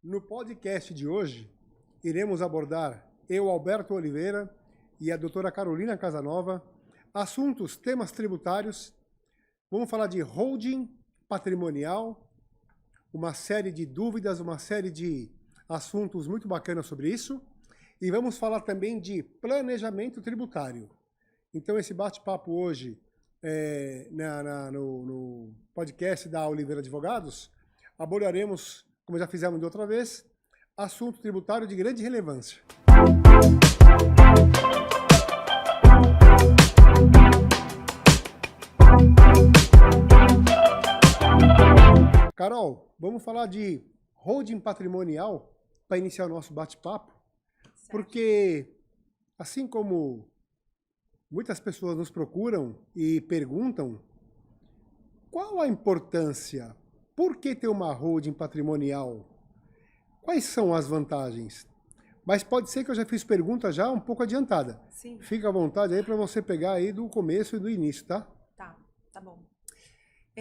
No podcast de hoje, iremos abordar, eu, Alberto Oliveira, e a doutora Carolina Casanova, temas tributários. Vamos falar de holding patrimonial, uma série de dúvidas, uma série de assuntos muito bacanas sobre isso. E vamos falar também de planejamento tributário. Então, esse bate-papo hoje, no podcast da Oliveira Advogados, abordaremos, como já fizemos de outra vez, assunto tributário de grande relevância. Carol, vamos falar de holding patrimonial para iniciar o nosso bate-papo, porque assim como muitas pessoas nos procuram e perguntam qual a importância, por que ter uma holding patrimonial, quais são as vantagens? Mas pode ser que eu já fiz pergunta já um pouco adiantada. Sim. Fica à vontade aí para você pegar aí do começo e do início, tá? Tá bom.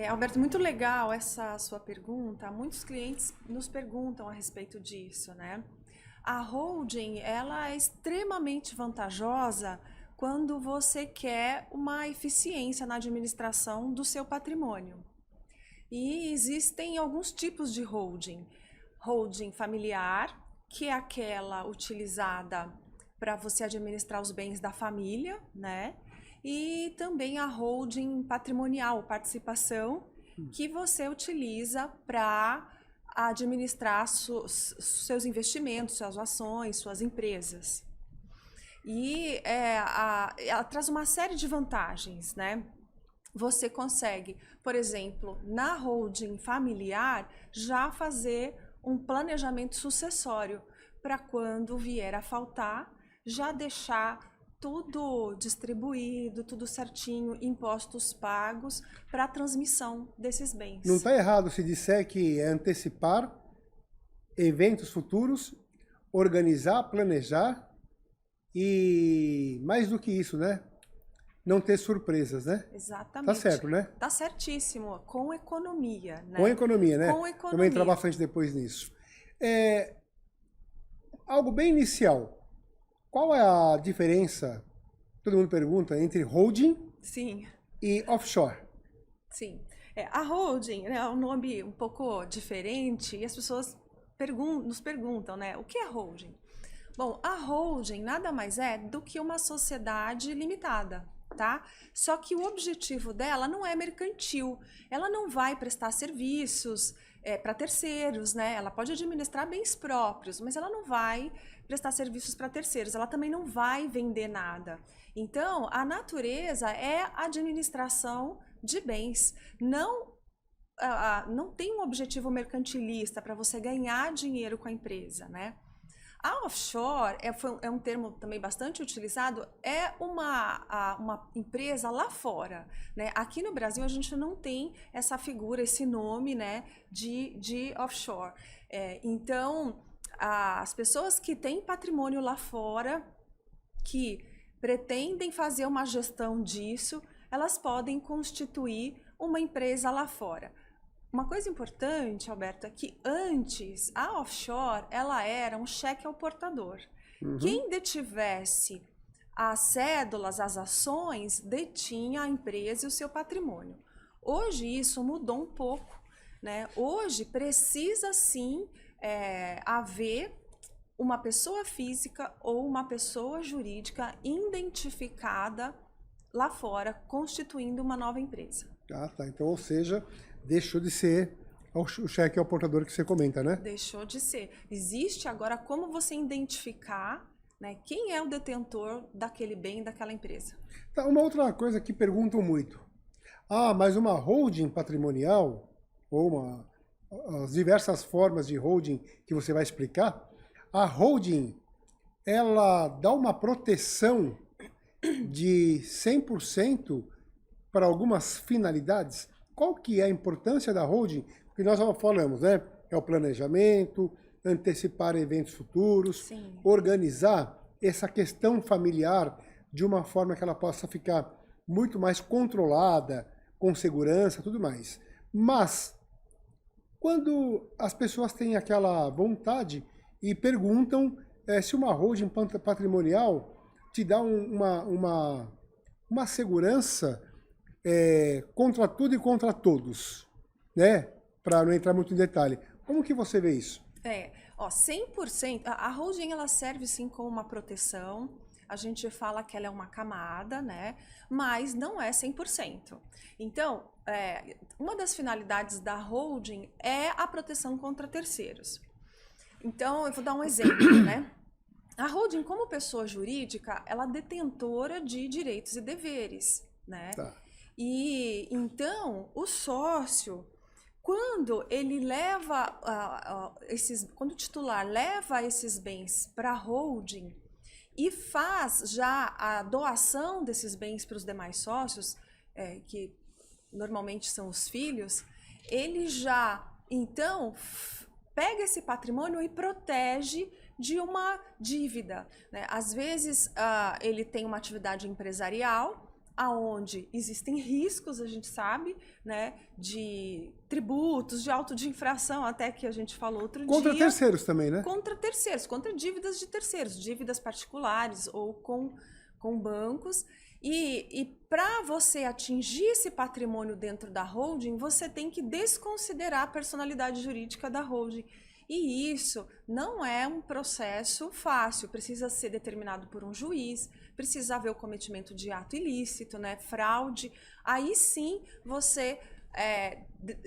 Alberto, muito legal essa sua pergunta. Muitos clientes nos perguntam a respeito disso, né? A holding, ela é extremamente vantajosa quando você quer uma eficiência na administração do seu patrimônio. E existem alguns tipos de holding. Holding familiar, que é aquela utilizada para você administrar os bens da família, né? E também a holding patrimonial, participação, que você utiliza para administrar seus investimentos, suas ações, suas empresas. E ela traz uma série de vantagens, né? Você consegue, por exemplo, na holding familiar, já fazer um planejamento sucessório para quando vier a faltar, já deixar tudo distribuído, tudo certinho, impostos pagos para a transmissão desses bens. Não está errado se disser que é antecipar eventos futuros, organizar, planejar e mais do que isso, né? Não ter surpresas, né? Exatamente. Tá certo, né? Tá certíssimo, com economia, né? Com economia, né? Com economia. Vamos entrar bastante depois nisso. Algo bem inicial. Qual é a diferença, todo mundo pergunta, entre holding Sim. e offshore? Sim. A holding, né, é um nome um pouco diferente e as pessoas nos perguntam, né? O que é holding? Bom, a holding nada mais é do que uma sociedade limitada, tá? Só que o objetivo dela não é mercantil. Ela não vai prestar serviços para terceiros, né? Ela pode administrar bens próprios, mas ela não vai prestar serviços para terceiros. Ela também não vai vender nada. Então, a natureza é a administração de bens. Não tem um objetivo mercantilista para você ganhar dinheiro com a empresa, né? A offshore é um termo também bastante utilizado, é uma empresa lá fora, né? Aqui no Brasil a gente não tem essa figura, esse nome, né, de offshore. Então, as pessoas que têm patrimônio lá fora, que pretendem fazer uma gestão disso, elas podem constituir uma empresa lá fora. Uma coisa importante, Alberto, é que antes a offshore ela era um cheque ao portador. Uhum. Quem detivesse as cédulas, as ações, detinha a empresa e o seu patrimônio. Hoje isso mudou um pouco, né? Hoje precisa sim haver uma pessoa física ou uma pessoa jurídica identificada lá fora, constituindo uma nova empresa. Ah, tá. Então, ou seja, deixou de ser o cheque ao portador que você comenta, né? Deixou de ser. Existe agora como você identificar, né, quem é o detentor daquele bem, daquela empresa. Tá, uma outra coisa que perguntam muito. Mas uma holding patrimonial, ou as diversas formas de holding que você vai explicar, a holding, ela dá uma proteção de 100% para algumas finalidades. Qual que é a importância da holding? Porque nós já falamos, né? É o planejamento, antecipar eventos futuros, sim, organizar essa questão familiar de uma forma que ela possa ficar muito mais controlada, com segurança, tudo mais. Mas quando as pessoas têm aquela vontade e perguntam se uma holding patrimonial te dá uma segurança contra tudo e contra todos, né? Para não entrar muito em detalhe. Como que você vê isso? 100%, a holding ela serve sim como uma proteção, a gente fala que ela é uma camada, né? Mas não é 100%. Então, uma das finalidades da holding é a proteção contra terceiros. Então, eu vou dar um exemplo, né? A holding, como pessoa jurídica, ela é detentora de direitos e deveres, né? Tá. E então, o sócio, quando ele leva quando o titular leva esses bens para a holding e faz já a doação desses bens para os demais sócios, que normalmente são os filhos, ele já, então, pega esse patrimônio e protege de uma dívida, né? Às vezes, ele tem uma atividade empresarial, aonde existem riscos, a gente sabe, né, de tributos, de auto de infração, até que a gente falou outro dia. Contra terceiros também, né? Contra terceiros, contra dívidas de terceiros, dívidas particulares ou com bancos. E para você atingir esse patrimônio dentro da holding, você tem que desconsiderar a personalidade jurídica da holding. E isso não é um processo fácil, precisa ser determinado por um juiz, precisa haver o cometimento de ato ilícito, né, fraude. Aí sim você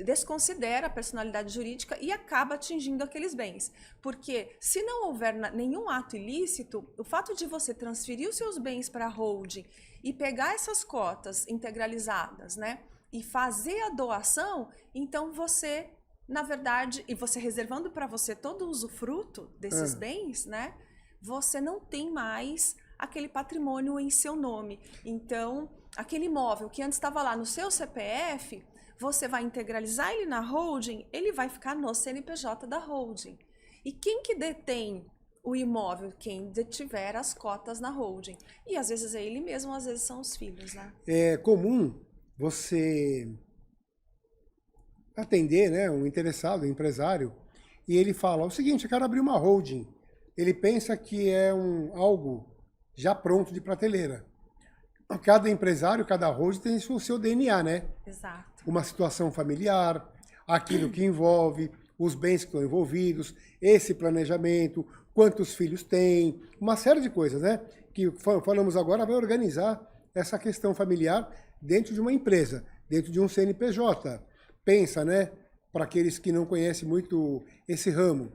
desconsidera a personalidade jurídica e acaba atingindo aqueles bens. Porque se não houver nenhum ato ilícito, o fato de você transferir os seus bens para a holding e pegar essas cotas integralizadas, né, e fazer a doação, então você, na verdade, e você reservando para você todo o usufruto desses bens, né, você não tem mais aquele patrimônio em seu nome. Então, aquele imóvel que antes estava lá no seu CPF, você vai integralizar ele na holding, ele vai ficar no CNPJ da holding. E quem que detém o imóvel? Quem detiver as cotas na holding. E às vezes é ele mesmo, às vezes são os filhos, né? É comum você atender, né, um interessado, um empresário, e ele fala o seguinte: eu quero abrir uma holding. Ele pensa que é algo já pronto de prateleira. Cada empresário, cada holding tem o seu DNA, né? Exato. Uma situação familiar, aquilo que envolve, os bens que estão envolvidos, esse planejamento, quantos filhos tem, uma série de coisas, né? Que falamos agora, vai organizar essa questão familiar dentro de uma empresa, dentro de um CNPJ. Pensa, né? Para aqueles que não conhecem muito esse ramo,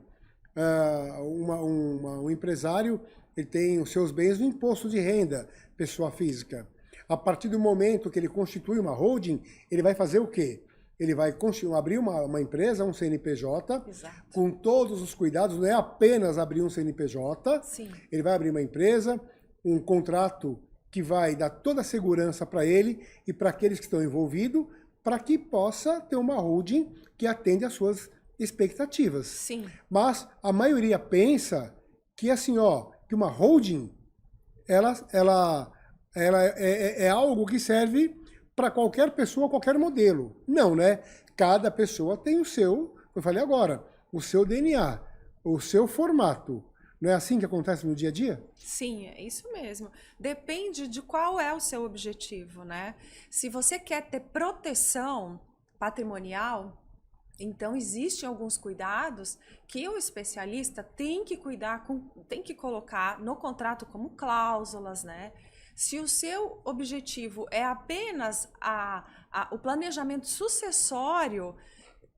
um empresário, ele tem os seus bens no imposto de renda, pessoa física. A partir do momento que ele constitui uma holding, ele vai fazer o quê? Ele vai abrir uma empresa, um CNPJ, Exato. Com todos os cuidados, não é apenas abrir um CNPJ, Sim. Ele vai abrir uma empresa, um contrato que vai dar toda a segurança para ele e para aqueles que estão envolvidos, para que possa ter uma holding que atende às suas expectativas. Sim. Mas a maioria pensa que assim, que uma holding ela é algo que serve para qualquer pessoa, qualquer modelo. Não, né? Cada pessoa tem o seu, eu falei agora, o seu DNA, o seu formato. Não é assim que acontece no dia a dia? Sim, é isso mesmo. Depende de qual é o seu objetivo, né? Se você quer ter proteção patrimonial, então existem alguns cuidados que o especialista tem que tem que colocar no contrato como cláusulas, né? Se o seu objetivo é apenas o planejamento sucessório,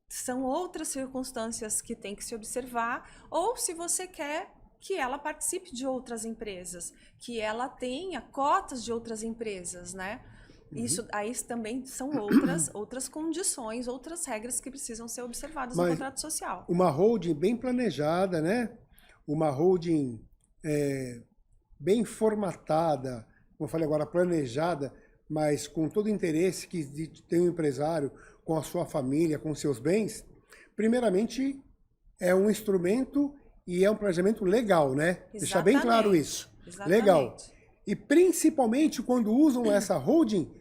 são outras circunstâncias que tem que se observar, ou se você quer que ela participe de outras empresas, que ela tenha cotas de outras empresas, né? Isso aí também são outras condições, outras regras que precisam ser observadas no contrato social. Uma holding bem planejada, né? Uma holding bem formatada, como eu falei agora, planejada, mas com todo o interesse que tem o empresário com a sua família, com seus bens, primeiramente é um instrumento e é um planejamento legal, né? Exatamente. Deixar bem claro isso. Exatamente. Legal. E principalmente quando usam essa holding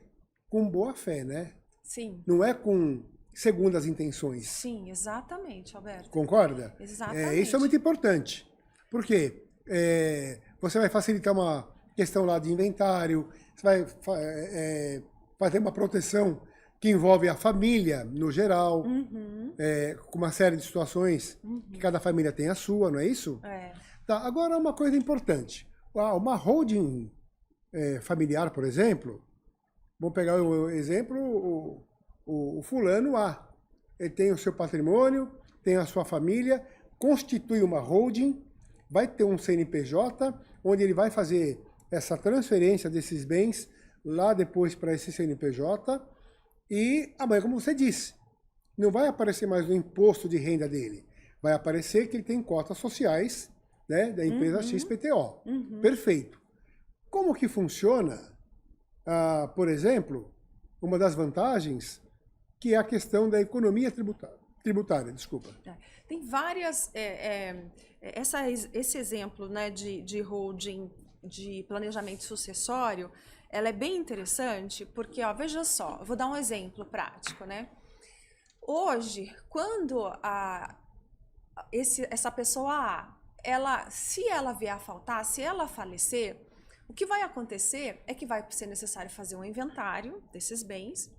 com boa fé, né? Sim. Não é com segundo as intenções. Sim, exatamente, Alberto. Concorda? Exatamente. Isso é muito importante. Por quê? Você vai facilitar uma questão lá de inventário, você vai fazer uma proteção que envolve a família no geral, com uma série de situações que cada família tem a sua, não é isso? Tá, agora uma coisa importante. Uma holding familiar, por exemplo, vamos pegar o exemplo, o fulano A. Ele tem o seu patrimônio, tem a sua família, constitui uma holding, vai ter um CNPJ, onde ele vai fazer essa transferência desses bens lá depois para esse CNPJ e amanhã, como você disse, não vai aparecer mais o imposto de renda dele. Vai aparecer que ele tem cotas sociais, né, da empresa XPTO. Perfeito. Como que funciona, por exemplo, uma das vantagens, que é a questão da economia tributária, desculpa. Tem várias... esse exemplo, né, de holding, de planejamento sucessório, ela é bem interessante, porque, ó, veja só, eu vou dar um exemplo prático, né? Hoje, quando essa pessoa A, se ela vier a faltar, se ela falecer, o que vai acontecer é que vai ser necessário fazer um inventário desses bens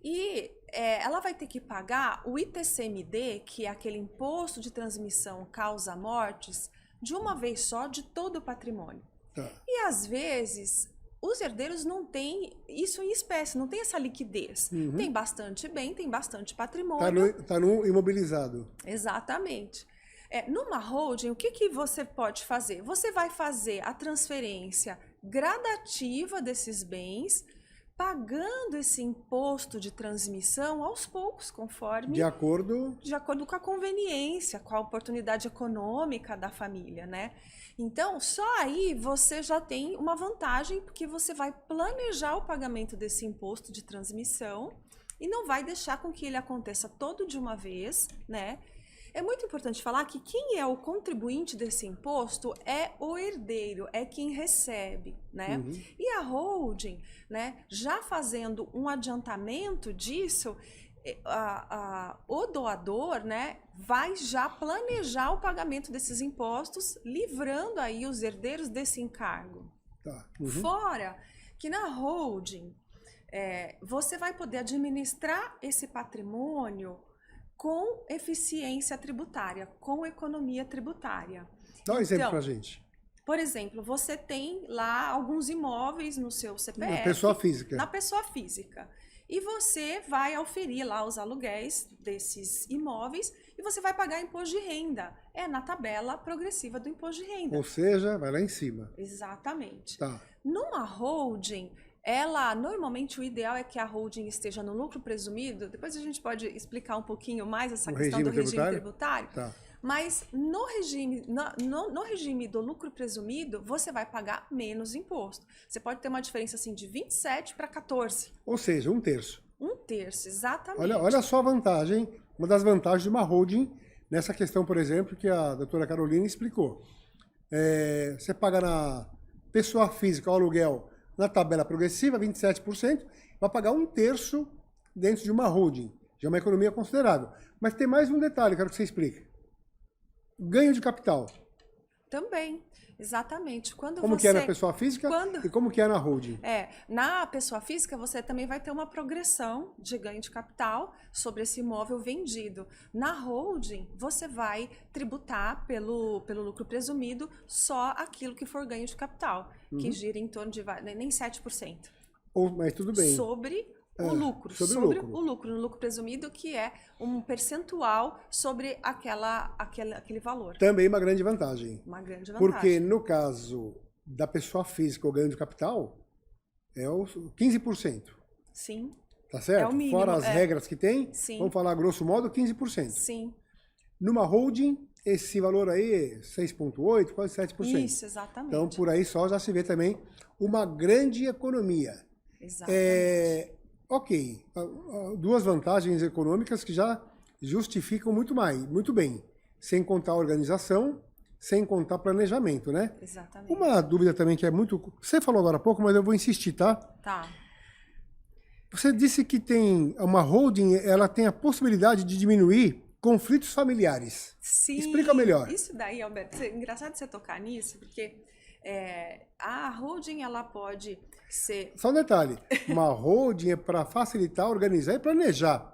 e ela vai ter que pagar o ITCMD, que é aquele imposto de transmissão causa-mortes, de uma vez só de todo o patrimônio. Tá. E às vezes os herdeiros não têm isso em espécie, não tem essa liquidez. Tem bastante bem, tem bastante patrimônio. Tá no imobilizado. Exatamente. Numa holding, o que você pode fazer? Você vai fazer a transferência gradativa desses bens, pagando esse imposto de transmissão aos poucos, conforme... De acordo com a conveniência, com a oportunidade econômica da família, né? Então, só aí você já tem uma vantagem, porque você vai planejar o pagamento desse imposto de transmissão e não vai deixar com que ele aconteça todo de uma vez, né? É muito importante falar que quem é o contribuinte desse imposto é o herdeiro, é quem recebe, né? E a holding, né, já fazendo um adiantamento disso, o doador, né, vai já planejar o pagamento desses impostos, livrando aí os herdeiros desse encargo. Tá. Fora que na holding, você vai poder administrar esse patrimônio com eficiência tributária, com economia tributária. Dá um exemplo pra gente. Por exemplo, você tem lá alguns imóveis no seu CPF. Na pessoa física. Na pessoa física. E você vai auferir lá os aluguéis desses imóveis e você vai pagar imposto de renda. É na tabela progressiva do imposto de renda. Ou seja, vai lá em cima. Exatamente. Tá. Numa holding, normalmente o ideal é que a holding esteja no lucro presumido. Depois a gente pode explicar um pouquinho mais essa questão do regime tributário. Tá. Mas no regime do lucro presumido, você vai pagar menos imposto. Você pode ter uma diferença assim de 27 para 14. Ou seja, um terço. Um terço, exatamente. Olha só a vantagem, uma das vantagens de uma holding nessa questão, por exemplo, que a doutora Carolina explicou. Você paga na pessoa física o aluguel na tabela progressiva, 27%, vai pagar um terço dentro de uma holding. Já é uma economia considerável. Mas tem mais um detalhe, quero que você explique. Ganho de capital. Também, exatamente. Como que é na pessoa física e como que é na holding? Na pessoa física você também vai ter uma progressão de ganho de capital sobre esse imóvel vendido. Na holding você vai tributar pelo lucro presumido só aquilo que for ganho de capital, que gira em torno de nem 7%. Mas tudo bem. Sobre o lucro. Sobre o lucro. No lucro presumido, que é um percentual sobre aquele valor. Também uma grande vantagem. Uma grande vantagem. Porque no caso da pessoa física, o ganho de capital é o 15%. Sim. Tá certo? É o mínimo. Fora as regras que tem, Sim. Vamos falar grosso modo 15%. Sim. Numa holding, esse valor aí é 6,8%, quase 7%. Isso, exatamente. Então, por aí só já se vê também uma grande economia. Exatamente. Ok, duas vantagens econômicas que já justificam muito bem, sem contar a organização, sem contar planejamento, né? Exatamente. Uma dúvida também que é muito... Você falou agora há pouco, mas eu vou insistir, tá? Tá. Você disse que tem uma holding, ela tem a possibilidade de diminuir conflitos familiares. Sim. Explica melhor. Isso daí, Alberto, engraçado você tocar nisso, porque a holding, ela pode ser... Só um detalhe, uma holding é para facilitar, organizar e planejar.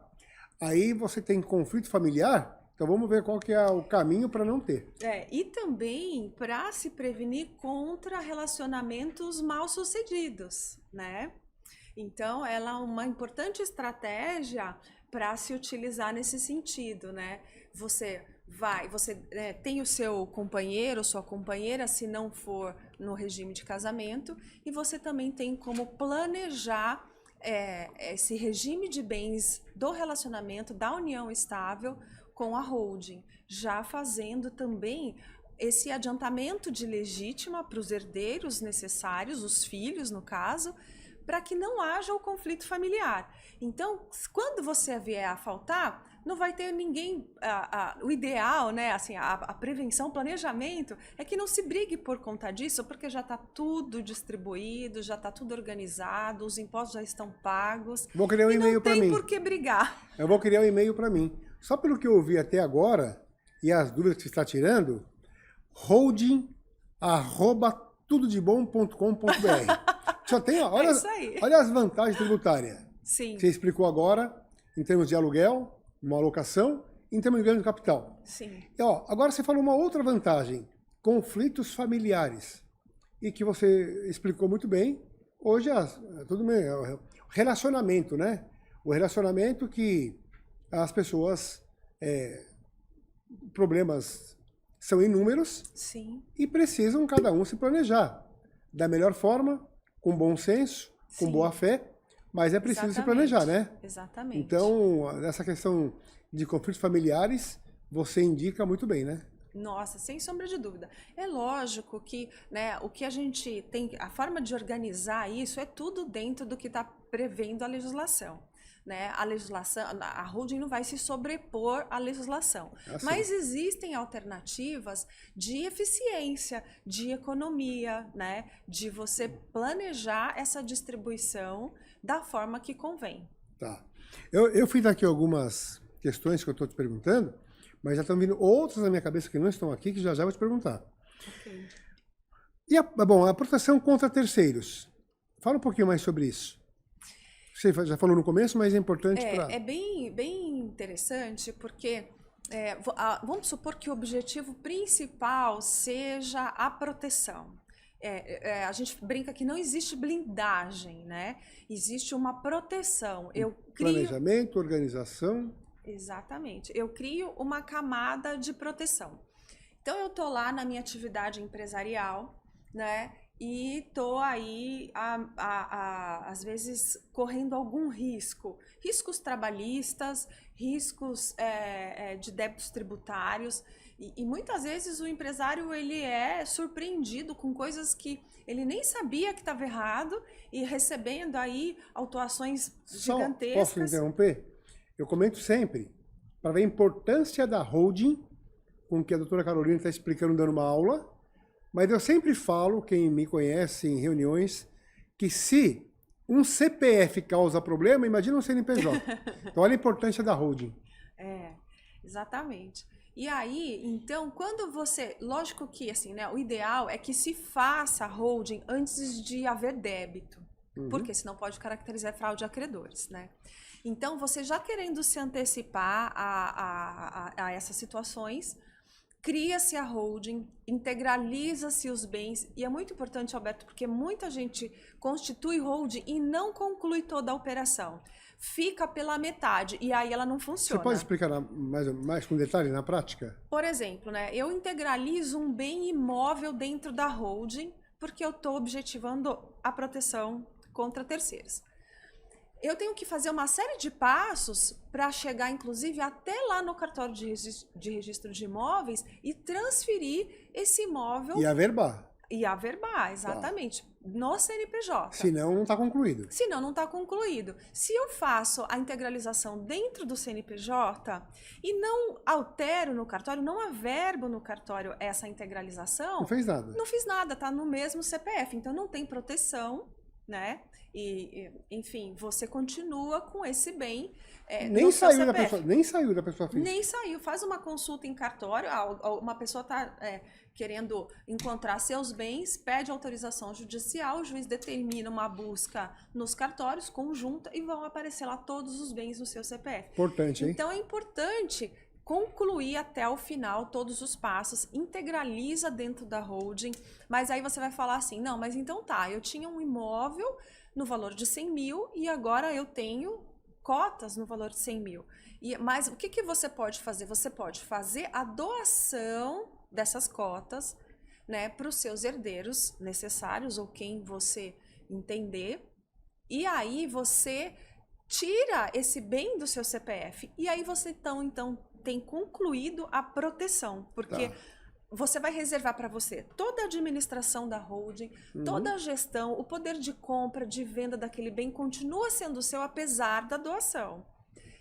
Aí você tem conflito familiar, então vamos ver qual que é o caminho para não ter. E também para se prevenir contra relacionamentos mal sucedidos, né? Então, ela é uma importante estratégia para se utilizar nesse sentido, né? Você tem o seu companheiro, sua companheira, se não for no regime de casamento, e você também tem como planejar esse regime de bens do relacionamento, da união estável com a holding, já fazendo também esse adiantamento de legítima para os herdeiros necessários, os filhos no caso, para que não haja o conflito familiar. Então, quando você vier a faltar, não vai ter ninguém... o ideal, né, assim, a prevenção, o planejamento, é que não se brigue por conta disso, porque já está tudo distribuído, já está tudo organizado, os impostos já estão pagos. Vou criar um e-mail para mim. Não tem por que brigar. Eu vou criar um e-mail para mim. Só pelo que eu ouvi até agora, e as dúvidas que você está tirando, holding@tudodebom.com.br. Só tem, olha as vantagens tributárias. Sim. Você explicou agora, em termos de aluguel, uma alocação, em termos de ganho de capital. Sim. E, agora você falou uma outra vantagem, conflitos familiares, e que você explicou muito bem. Hoje, tudo bem, o relacionamento, né? O relacionamento que as pessoas, problemas são inúmeros. Sim. E precisam cada um se planejar da melhor forma, com bom senso, com Sim. boa fé, mas é preciso se planejar, né? Exatamente. Então, nessa questão de conflitos familiares, você indica muito bem, né? Nossa, sem sombra de dúvida. É lógico que, né, o que a gente tem, a forma de organizar isso é tudo dentro do que está prevendo a legislação. Né? A legislação, a holding não vai se sobrepor à legislação. Mas existem alternativas de eficiência, de economia, né? De você planejar essa distribuição da forma que convém. Tá. Eu fiz aqui algumas questões que eu estou te perguntando, mas já estão vindo outras na minha cabeça que não estão aqui, que já vou te perguntar. Okay. E a proteção contra terceiros. Fala um pouquinho mais sobre isso. Você já falou no começo, mas é importante para... É bem interessante, porque vamos supor que o objetivo principal seja a proteção. A gente brinca que não existe blindagem, né? Existe uma proteção. Planejamento, organização... Exatamente. Eu crio uma camada de proteção. Então, eu estou lá na minha atividade empresarial, né? E estou aí, às vezes, correndo algum risco. Riscos trabalhistas, riscos de débitos tributários. E muitas vezes o empresário ele é surpreendido com coisas que ele nem sabia que estava errado e recebendo aí autuações gigantescas. Posso interromper? Eu comento sempre, para ver a importância da holding, com que a doutora Carolina está explicando, dando uma aula. Mas eu sempre falo, quem me conhece em reuniões, que se um CPF causa problema, imagina um CNPJ. Então, olha a importância da holding. Exatamente. E aí, então, quando você... Lógico que, assim, né, o ideal é que se faça a holding antes de haver débito. Porque senão pode caracterizar fraude a credores, né? Então, você já querendo se antecipar a essas situações... Cria-se a holding, integraliza-se os bens, e é muito importante, Alberto, porque muita gente constitui holding e não conclui toda a operação. Fica pela metade, e aí ela não funciona. Você pode explicar mais com detalhe na prática? Por exemplo, né, eu integralizo um bem imóvel dentro da holding, porque eu estou objetivando a proteção contra terceiros. Eu tenho que fazer uma série de passos para chegar, inclusive, até lá no cartório de registro de imóveis e transferir esse imóvel... E averbar. E averbar, exatamente. Tá. No CNPJ. Senão não está concluído. Senão não está concluído. Se eu faço a integralização dentro do CNPJ e não altero no cartório, não averbo no cartório essa integralização... Não fez nada. Não fiz nada, está no mesmo CPF. Então não tem proteção... né? Enfim, você continua com esse bem Nem saiu da pessoa, nem saiu da pessoa física. Nem saiu. Faz uma consulta em cartório, uma pessoa está querendo encontrar seus bens, pede autorização judicial, o juiz determina uma busca nos cartórios, conjunta, e vão aparecer lá todos os bens no seu CPF. Importante, hein? Então é importante concluir até o final todos os passos, integraliza dentro da holding, mas aí você vai falar assim, não, mas então tá, eu tinha um imóvel no valor de 100 mil e agora eu tenho cotas no valor de 100 mil. Mas o que você pode fazer? Você pode fazer a doação dessas cotas, né, para os seus herdeiros necessários ou quem você entender, e aí você tira esse bem do seu CPF e aí você então tem concluído a proteção, porque você vai reservar para você toda a administração da holding, toda a gestão, o poder de compra, de venda daquele bem continua sendo seu apesar da doação.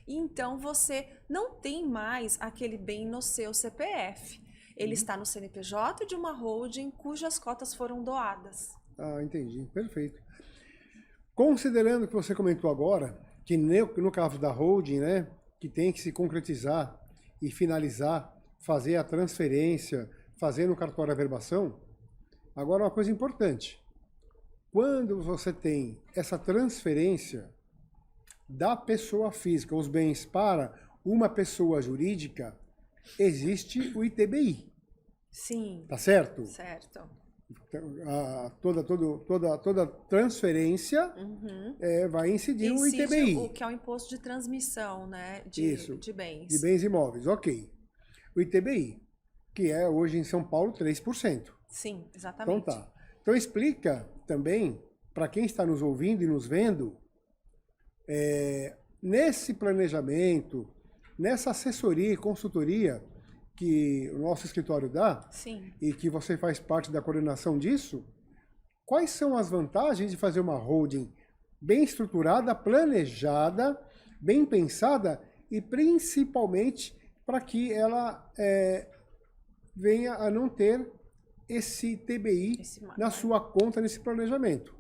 Então você não tem mais aquele bem no seu CPF. Ele está no CNPJ de uma holding cujas cotas foram doadas. Ah, entendi. Perfeito. Considerando que você comentou agora, que no caso da holding, né, que tem que se concretizar e finalizar, fazer a transferência, fazer no cartório a verbação, agora uma coisa importante. Quando você tem essa transferência da pessoa física, os bens para uma pessoa jurídica, existe o ITBI. Sim. Tá certo? Certo. Toda transferência vai incidir o ITBI. O que é o imposto de transmissão, né? De bens. De bens imóveis, ok. O ITBI, que é hoje em São Paulo 3%. Sim, exatamente. Então tá. Então explica também, para quem está nos ouvindo e nos vendo, nesse planejamento, nessa assessoria e consultoria que o nosso escritório dá, sim, e que você faz parte da coordenação disso, quais são as vantagens de fazer uma holding bem estruturada, planejada, bem pensada e principalmente para que ela venha a não ter esse TBI na sua conta, nesse planejamento.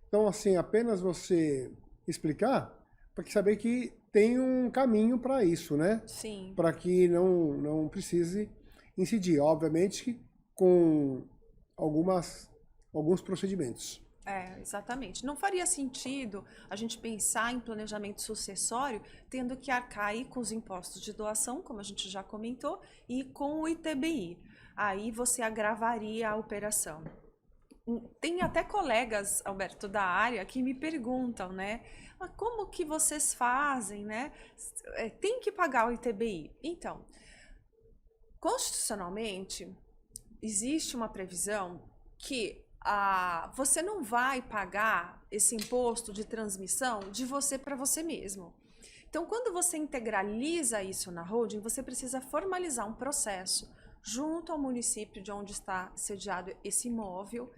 Então, assim, apenas você explicar para saber que tem um caminho para isso, né? Sim. Para que não precise incidir, obviamente, com alguns procedimentos. Exatamente. Não faria sentido a gente pensar em planejamento sucessório tendo que arcar aí com os impostos de doação, como a gente já comentou, e com o ITBI. Aí você agravaria a operação. Tem até colegas, Alberto, da área que me perguntam, né? Como que vocês fazem, né? Tem que pagar o ITBI. Então, constitucionalmente, existe uma previsão que você não vai pagar esse imposto de transmissão de você para você mesmo. Então, quando você integraliza isso na holding, você precisa formalizar um processo junto ao município de onde está sediado esse imóvel,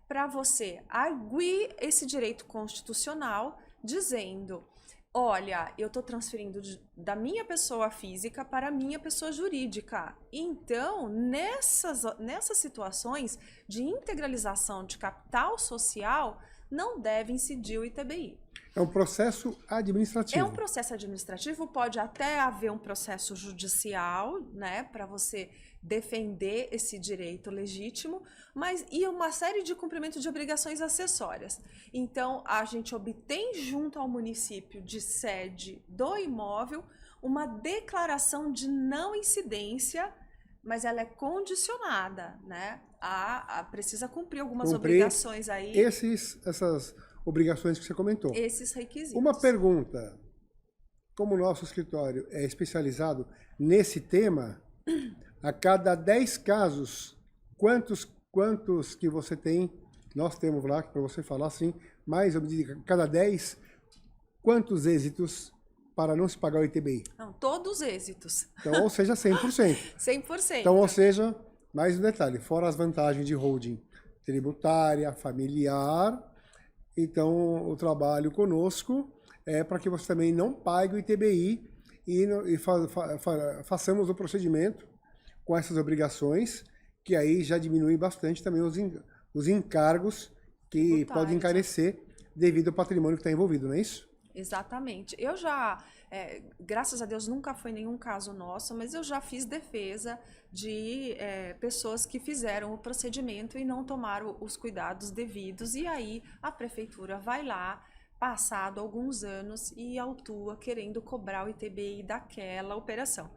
para você arguir esse direito constitucional, dizendo, olha, eu estou transferindo da minha pessoa física para a minha pessoa jurídica. Então, nessas situações de integralização de capital social, não deve incidir o ITBI. É um processo administrativo. É um processo administrativo, pode até haver um processo judicial, né, para você defender esse direito legítimo, e uma série de cumprimento de obrigações acessórias. Então, a gente obtém junto ao município de sede do imóvel uma declaração de não incidência, mas ela é condicionada, né? Precisa cumprir algumas obrigações aí. Essas obrigações que você comentou. Esses requisitos. Uma pergunta. Como o nosso escritório é especializado nesse tema, a cada 10 casos, quantos que você tem, nós temos lá, para você falar assim, mais eu digo, cada 10, quantos êxitos para não se pagar o ITBI? Não, todos êxitos. Então, ou seja, 100%. 100%. Então, ou seja, mais um detalhe, fora as vantagens de holding tributária, familiar, então o trabalho conosco é para que você também não pague o ITBI e façamos o procedimento com essas obrigações, que aí já diminui bastante também os encargos que podem encarecer devido ao patrimônio que está envolvido, não é isso? Exatamente. Eu já, graças a Deus, nunca foi nenhum caso nosso, mas eu já fiz defesa de pessoas que fizeram o procedimento e não tomaram os cuidados devidos. E aí a prefeitura vai lá, passado alguns anos, e autua querendo cobrar o ITBI daquela operação.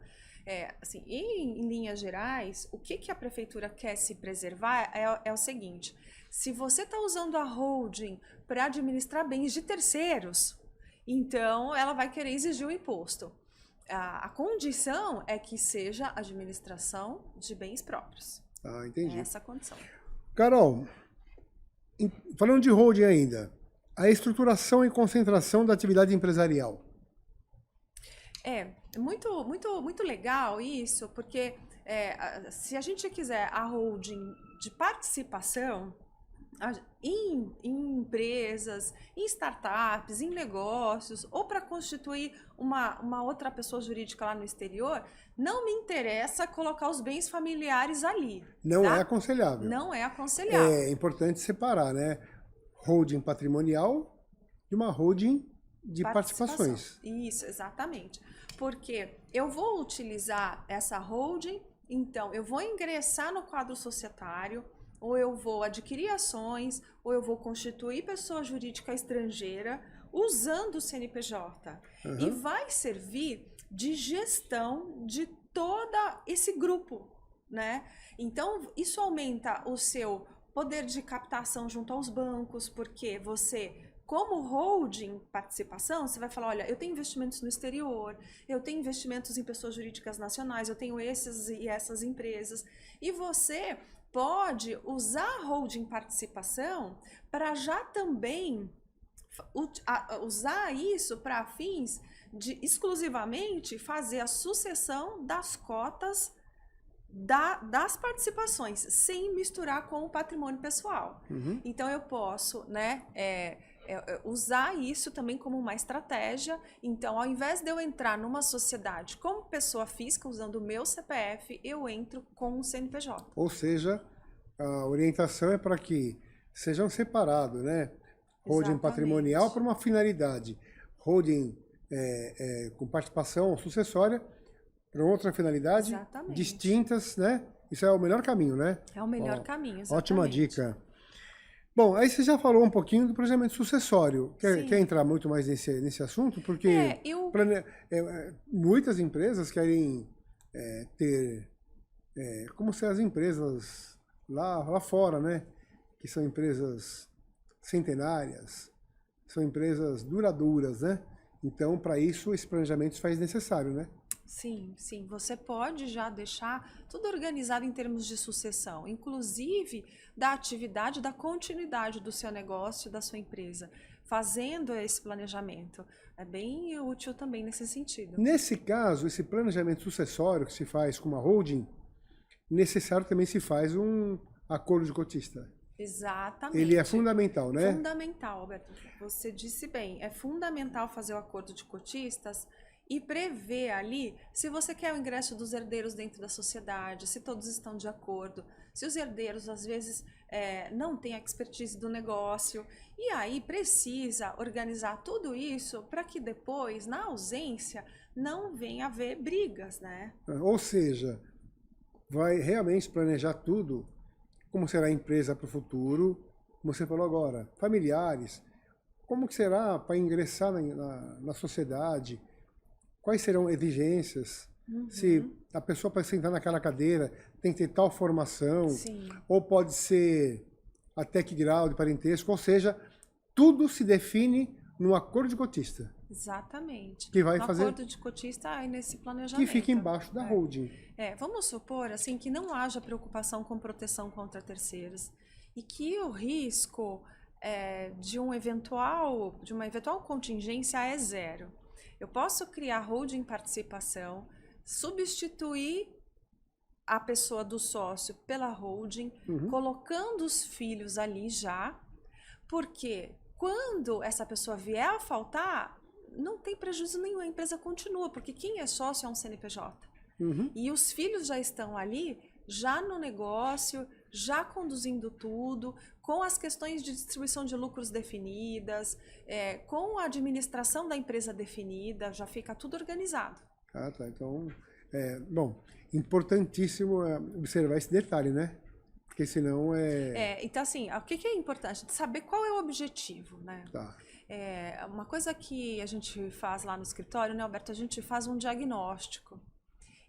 Assim, em linhas gerais, o que a prefeitura quer se preservar é o seguinte: se você está usando a holding para administrar bens de terceiros, então ela vai querer exigir o imposto. A condição é que seja administração de bens próprios. Ah, entendi. Essa a condição. Carol, falando de holding ainda, a estruturação e concentração da atividade empresarial. É muito legal isso, porque se a gente quiser a holding de participação em empresas, em startups, em negócios, ou para constituir uma outra pessoa jurídica lá no exterior, não me interessa colocar os bens familiares ali. Não tá? é aconselhável. Não é aconselhável. É importante separar, né? Holding patrimonial de uma holding de participações. Isso, exatamente. Porque eu vou utilizar essa holding, então eu vou ingressar no quadro societário, ou eu vou adquirir ações, ou eu vou constituir pessoa jurídica estrangeira usando o CNPJ. Uhum. E vai servir de gestão de todo esse grupo, né? Então, isso aumenta o seu poder de captação junto aos bancos, porque você, como holding participação, você vai falar, olha, eu tenho investimentos no exterior, eu tenho investimentos em pessoas jurídicas nacionais, eu tenho esses e essas empresas, e você pode usar a holding participação para já também usar isso para fins de exclusivamente fazer a sucessão das cotas das participações, sem misturar com o patrimônio pessoal. Uhum. Então eu posso, né, usar isso também como uma estratégia. Então, ao invés de eu entrar numa sociedade como pessoa física, usando o meu CPF, eu entro com um CNPJ. Ou seja, a orientação é para que sejam separados, né? Holding patrimonial para uma finalidade, holding com participação sucessória para outra finalidade, distintas, né? Isso é o melhor caminho, né? É o melhor caminho, exatamente. Ótima dica. Bom, aí você já falou um pouquinho do planejamento sucessório. Quer entrar muito mais nesse assunto? Porque muitas empresas querem ter, como se as empresas lá fora, né? Que são empresas centenárias, são empresas duradouras, né? Então, para isso, esse planejamento se faz necessário, né? Sim, sim. Você pode já deixar tudo organizado em termos de sucessão, inclusive da atividade, da continuidade do seu negócio, da sua empresa, fazendo esse planejamento. É bem útil também nesse sentido. Nesse caso, esse planejamento sucessório que se faz com uma holding, necessário também se faz um acordo de cotista. Exatamente. Ele é fundamental, né? Fundamental, Alberto. Você disse bem. É fundamental fazer o acordo de cotistas e prever ali se você quer o ingresso dos herdeiros dentro da sociedade, se todos estão de acordo, se os herdeiros às vezes não têm a expertise do negócio, e aí precisa organizar tudo isso para que depois, na ausência, não venha haver brigas, né? Ou seja, vai realmente planejar tudo, como será a empresa para o futuro, como você falou agora, familiares, como que será para ingressar na sociedade, quais serão exigências, se a pessoa para sentar naquela cadeira tem que ter tal formação, ou pode ser até que grau de parentesco, ou seja, tudo se define no acordo de cotista. Exatamente. Que vai no fazer acordo de cotista e nesse planejamento. Que fica embaixo da holding. Vamos supor assim que não haja preocupação com proteção contra terceiros e que o risco de uma eventual contingência é zero. Eu posso criar holding participação, substituir a pessoa do sócio pela holding, colocando os filhos ali já, porque quando essa pessoa vier a faltar, não tem prejuízo nenhum, a empresa continua, porque quem é sócio é um CNPJ. E os filhos já estão ali, já no negócio, já conduzindo tudo, com as questões de distribuição de lucros definidas, com a administração da empresa definida, já fica tudo organizado. Ah, tá. Então, bom, importantíssimo observar esse detalhe, né? Porque senão então, assim, o que é importante? Saber qual é o objetivo, né? Tá. Uma coisa que a gente faz lá no escritório, né, Alberto? A gente faz um diagnóstico.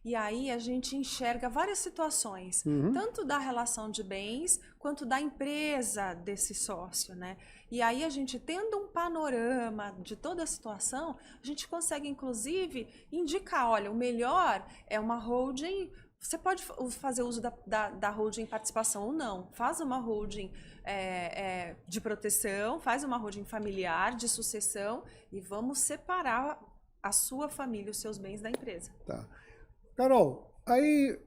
E aí a gente enxerga várias situações, tanto da relação de bens, quanto da empresa desse sócio, né? E aí a gente, tendo um panorama de toda a situação, a gente consegue, inclusive, indicar, olha, o melhor é uma holding. Você pode fazer uso da holding participação ou não. Faz uma holding de proteção, faz uma holding familiar, de sucessão, e vamos separar a sua família, os seus bens da empresa. Tá. Carol, aí,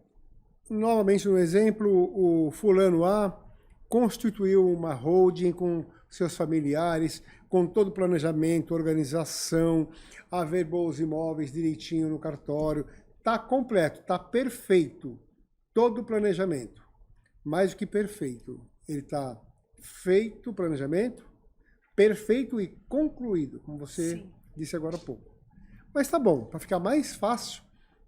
novamente no exemplo, o fulano A constituiu uma holding com seus familiares, com todo o planejamento, organização, averbou os imóveis direitinho no cartório. Está completo, está perfeito, todo o planejamento, mais do que perfeito. Ele está feito o planejamento, perfeito e concluído, como você disse agora há pouco. Mas tá bom, para ficar mais fácil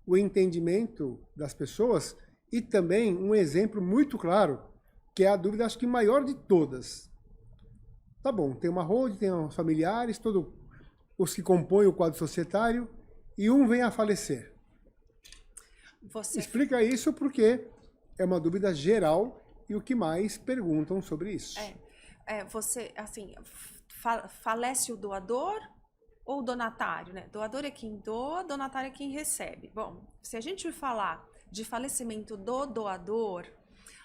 o entendimento das pessoas e também um exemplo muito claro, que é a dúvida, acho que maior de todas. Tá bom, tem uma holding, tem os familiares, todos os que compõem o quadro societário, e um vem a falecer. Explica isso porque é uma dúvida geral e o que mais perguntam sobre isso. Você, assim, falece o doador ou o donatário, né? Doador é quem doa, donatário é quem recebe. Bom, se a gente falar de falecimento do doador,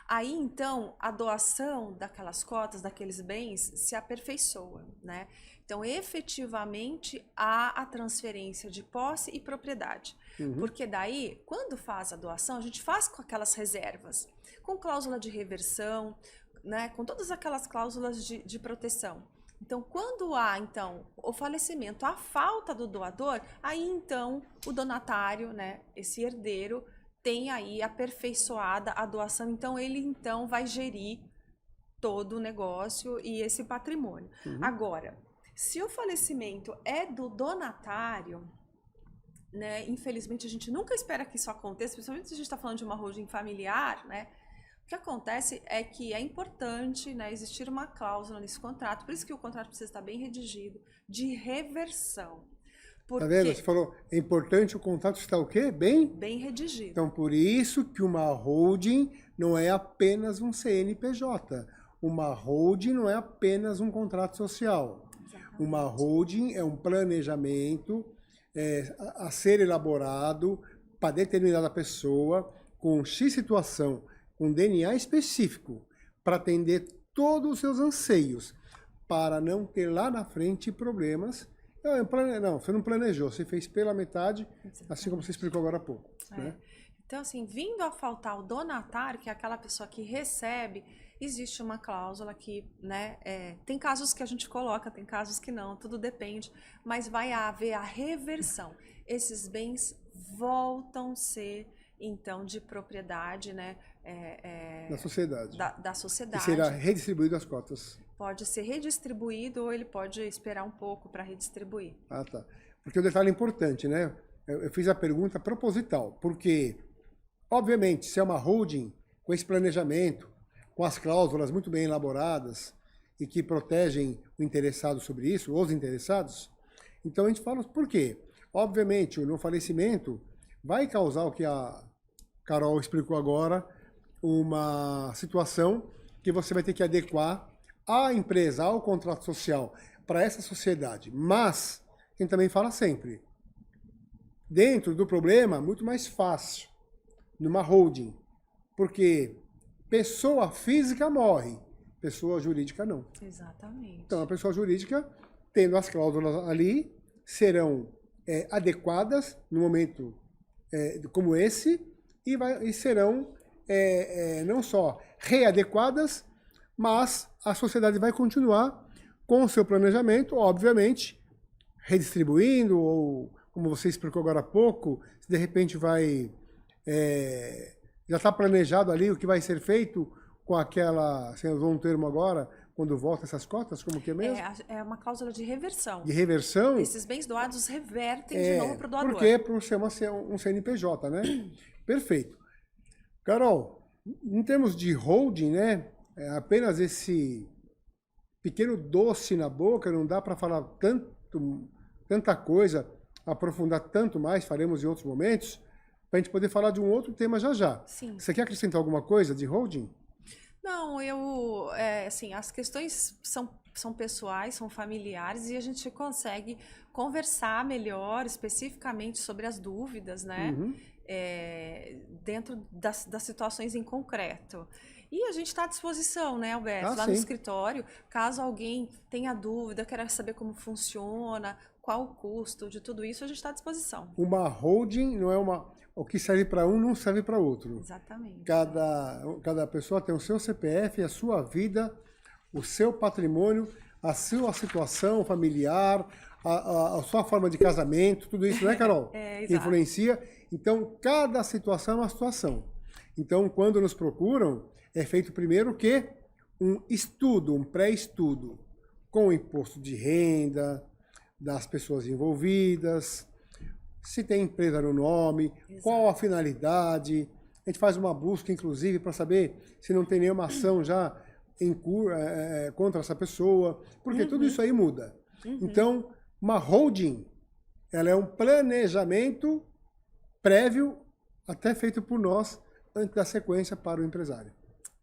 aí então a doação daquelas cotas, daqueles bens, se aperfeiçoa, né? Então, efetivamente, há a transferência de posse e propriedade. Porque daí, quando faz a doação, a gente faz com aquelas reservas, com cláusula de reversão, né? Com todas aquelas cláusulas de proteção. Então, quando há, então, o falecimento, a falta do doador, aí, então, o donatário, né, esse herdeiro, tem aí aperfeiçoada a doação. Então, ele, então, vai gerir todo o negócio e esse patrimônio. Agora, se o falecimento é do donatário, né, infelizmente, a gente nunca espera que isso aconteça, principalmente se a gente está falando de uma holding familiar, né? O que acontece é que é importante, né, existir uma cláusula nesse contrato, por isso que o contrato precisa estar bem redigido, de reversão. Tá vendo? Você falou, é importante o contrato estar o quê? Bem redigido. Então, por isso que uma holding não é apenas um CNPJ. Uma holding não é apenas um contrato social. Exatamente. Uma holding é um planejamento a ser elaborado para determinada pessoa, com X situação, com DNA específico, para atender todos os seus anseios, para não ter lá na frente problemas. Não, você não planejou, você fez pela metade, assim como você explicou agora há pouco. Né? Então, assim, vindo a faltar o donatário, que é aquela pessoa que recebe, existe uma cláusula que, né, tem casos que a gente coloca, tem casos que não, tudo depende, mas vai haver a reversão. Esses bens voltam a ser, então, de propriedade, né, da sociedade. Da sociedade. E será redistribuído as cotas. Pode ser redistribuído ou ele pode esperar um pouco para redistribuir. Ah, tá. Porque o detalhe é importante, né? Eu fiz a pergunta proposital, porque, obviamente, se é uma holding com esse planejamento, com as cláusulas muito bem elaboradas e que protegem o interessado sobre isso, os interessados, então a gente fala por quê? Obviamente, no falecimento vai causar o que a Carol explicou agora, uma situação que você vai ter que adequar a empresa, ao contrato social, para essa sociedade. Mas, quem também fala sempre, dentro do problema, muito mais fácil, numa holding, porque pessoa física morre, pessoa jurídica não. Exatamente. Então, a pessoa jurídica, tendo as cláusulas ali, serão adequadas no momento como esse, e serão não só readequadas, mas a sociedade vai continuar com o seu planejamento, obviamente, redistribuindo, ou, como você explicou agora há pouco, se de repente vai... já está planejado ali o que vai ser feito, com aquela, você usou um termo agora, quando volta essas cotas, como que é mesmo? É uma cláusula de reversão. De reversão? Esses bens doados revertem de novo para o doador. Porque por ser um CNPJ, né? Perfeito. Carol, em termos de holding, né? É apenas esse pequeno doce na boca, não dá para falar tanta coisa, aprofundar tanto mais, faremos em outros momentos, para a gente poder falar de um outro tema já já. Sim. Você quer acrescentar alguma coisa de holding? Não, assim, as questões são pessoais, são familiares e a gente consegue conversar melhor, especificamente sobre as dúvidas, né? Uhum. Dentro das situações em concreto. E a gente está à disposição, né, Alberto? Lá sim. no escritório, caso alguém tenha dúvida, queira saber como funciona, qual o custo de tudo isso, a gente está à disposição. Uma holding não é o que serve para um não serve para outro. Exatamente. Cada pessoa tem o seu CPF, a sua vida, o seu patrimônio, a sua situação familiar, a sua forma de casamento, tudo isso, né, Carol? Exato. Influencia. Então, cada situação é uma situação. Então, quando nos procuram, é feito primeiro o quê? Um estudo, um pré-estudo, com o imposto de renda, das pessoas envolvidas, se tem empresa no nome, exato, qual a finalidade. A gente faz uma busca, inclusive, para saber se não tem nenhuma ação já contra essa pessoa, porque tudo isso aí muda. Então, uma holding, ela é um planejamento prévio, até feito por nós, antes da sequência para o empresário.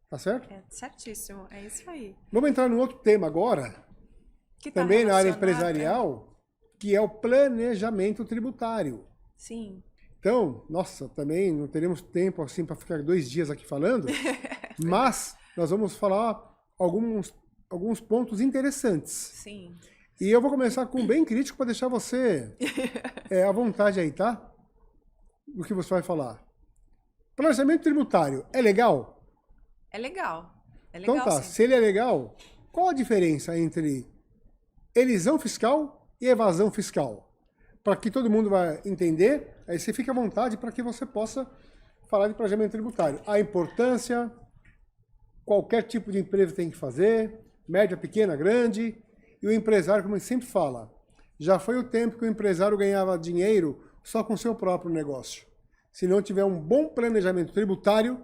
Tá certo? Certíssimo, é isso aí. Vamos entrar num outro tema agora, que também na área empresarial, que é o planejamento tributário. Sim. Então, nossa, também não teremos tempo assim para ficar 2 dias aqui falando, mas nós vamos falar alguns pontos interessantes. Sim. E eu vou começar com um bem crítico para deixar você à vontade aí, tá? Do que você vai falar. Planejamento tributário, é legal? É legal. É legal, então tá, sim. Se ele é legal, qual a diferença entre elisão fiscal e evasão fiscal? Para que todo mundo vai entender, aí você fica à vontade para que você possa falar de planejamento tributário. A importância, qualquer tipo de empresa tem que fazer, média, pequena, grande, e o empresário, como a gente sempre fala, já foi o tempo que o empresário ganhava dinheiro só com seu próprio negócio. Se não tiver um bom planejamento tributário,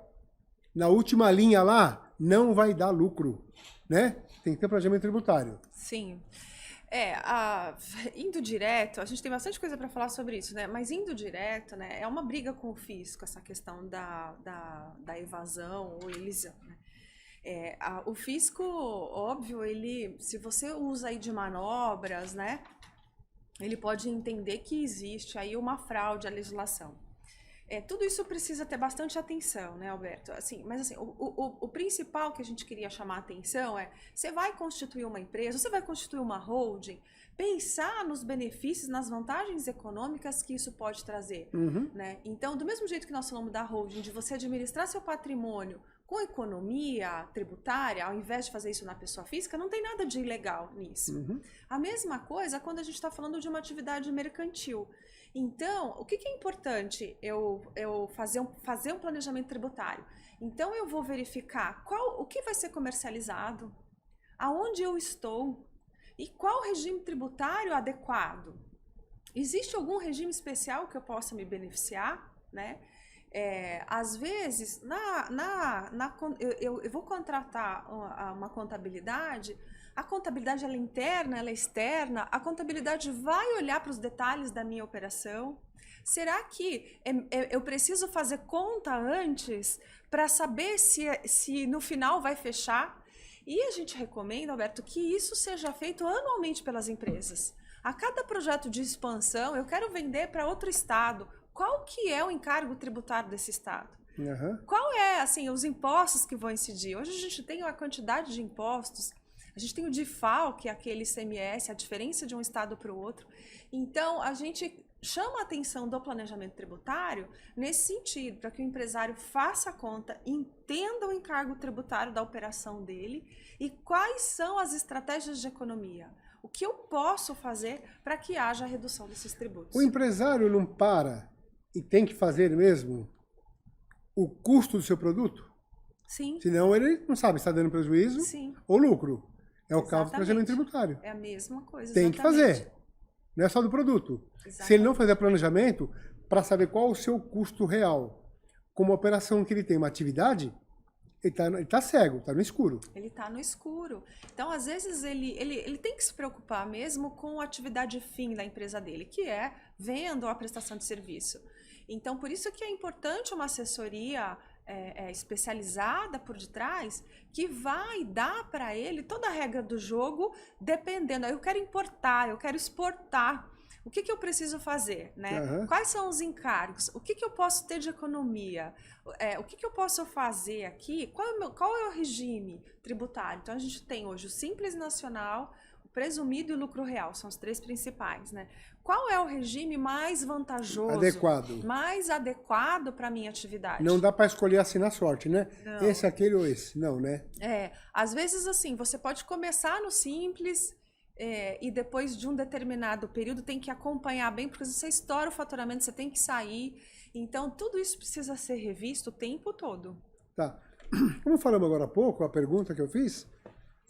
na última linha lá, não vai dar lucro, né? Tem que ter planejamento tributário. Sim. Indo direto, a gente tem bastante coisa para falar sobre isso, né? Mas indo direto, né? É uma briga com o fisco, essa questão da evasão ou elisão, né? O fisco, óbvio, se você usa aí de manobras, né? Ele pode entender que existe aí uma fraude à legislação. Tudo isso precisa ter bastante atenção, né, Alberto? O principal que a gente queria chamar a atenção você vai constituir uma empresa, você vai constituir uma holding, pensar nos benefícios, nas vantagens econômicas que isso pode trazer, né? Então, do mesmo jeito que nós falamos da holding, de você administrar seu patrimônio com economia tributária, ao invés de fazer isso na pessoa física, não tem nada de ilegal nisso. A mesma coisa quando a gente está falando de uma atividade mercantil. Então, o que é importante eu fazer um planejamento tributário? Então, eu vou verificar o que vai ser comercializado, aonde eu estou e qual regime tributário adequado. Existe algum regime especial que eu possa me beneficiar, né? Às vezes, eu vou contratar uma contabilidade. A contabilidade ela é interna, ela é externa. A contabilidade vai olhar para os detalhes da minha operação. Será que eu preciso fazer conta antes para saber se no final vai fechar? E a gente recomenda, Alberto, que isso seja feito anualmente pelas empresas. A cada projeto de expansão, eu quero vender para outro estado. Qual que é o encargo tributário desse estado? Qual os impostos que vão incidir? Hoje a gente tem uma quantidade de impostos. A gente tem o DIFAL, que é aquele ICMS, a diferença de um estado para o outro. Então, a gente chama a atenção do planejamento tributário nesse sentido, para que o empresário faça a conta, entenda o encargo tributário da operação dele e quais são as estratégias de economia. O que eu posso fazer para que haja redução desses tributos? O empresário não para e tem que fazer mesmo o custo do seu produto? Sim, Senão ele não sabe se está dando prejuízo sim. ou lucro. É o caso do Exatamente. planejamento tributário. É a mesma coisa, Tem que exatamente. fazer. Não é só do produto. Se ele Exatamente. não fizer planejamento para saber qual o seu custo real, como a operação que ele tem, uma atividade, ele tá cego, está no escuro. Ele está no escuro. Então, às vezes, ele tem que se preocupar mesmo com a atividade fim da empresa dele, que é venda ou a prestação de serviço. Então, por isso que é importante uma assessoria especializada por detrás, que vai dar para ele toda a regra do jogo, dependendo. Eu quero importar, eu quero exportar. O que eu preciso fazer, né? Uhum. Quais são os encargos? O que eu posso ter de economia? O que eu posso fazer aqui? Qual é o regime tributário? Então, a gente tem hoje o Simples Nacional, o Presumido e o Lucro Real, são os três principais, né? Qual é o regime mais vantajoso, mais adequado para a minha atividade? Não dá para escolher assim na sorte, né? Não. Esse, aquele ou esse. Não, né? Às vezes, assim, você pode começar no Simples... e depois de um determinado período tem que acompanhar bem, porque você estoura o faturamento, você tem que sair. Então, tudo isso precisa ser revisto o tempo todo. Tá. Como falamos agora há pouco, a pergunta que eu fiz,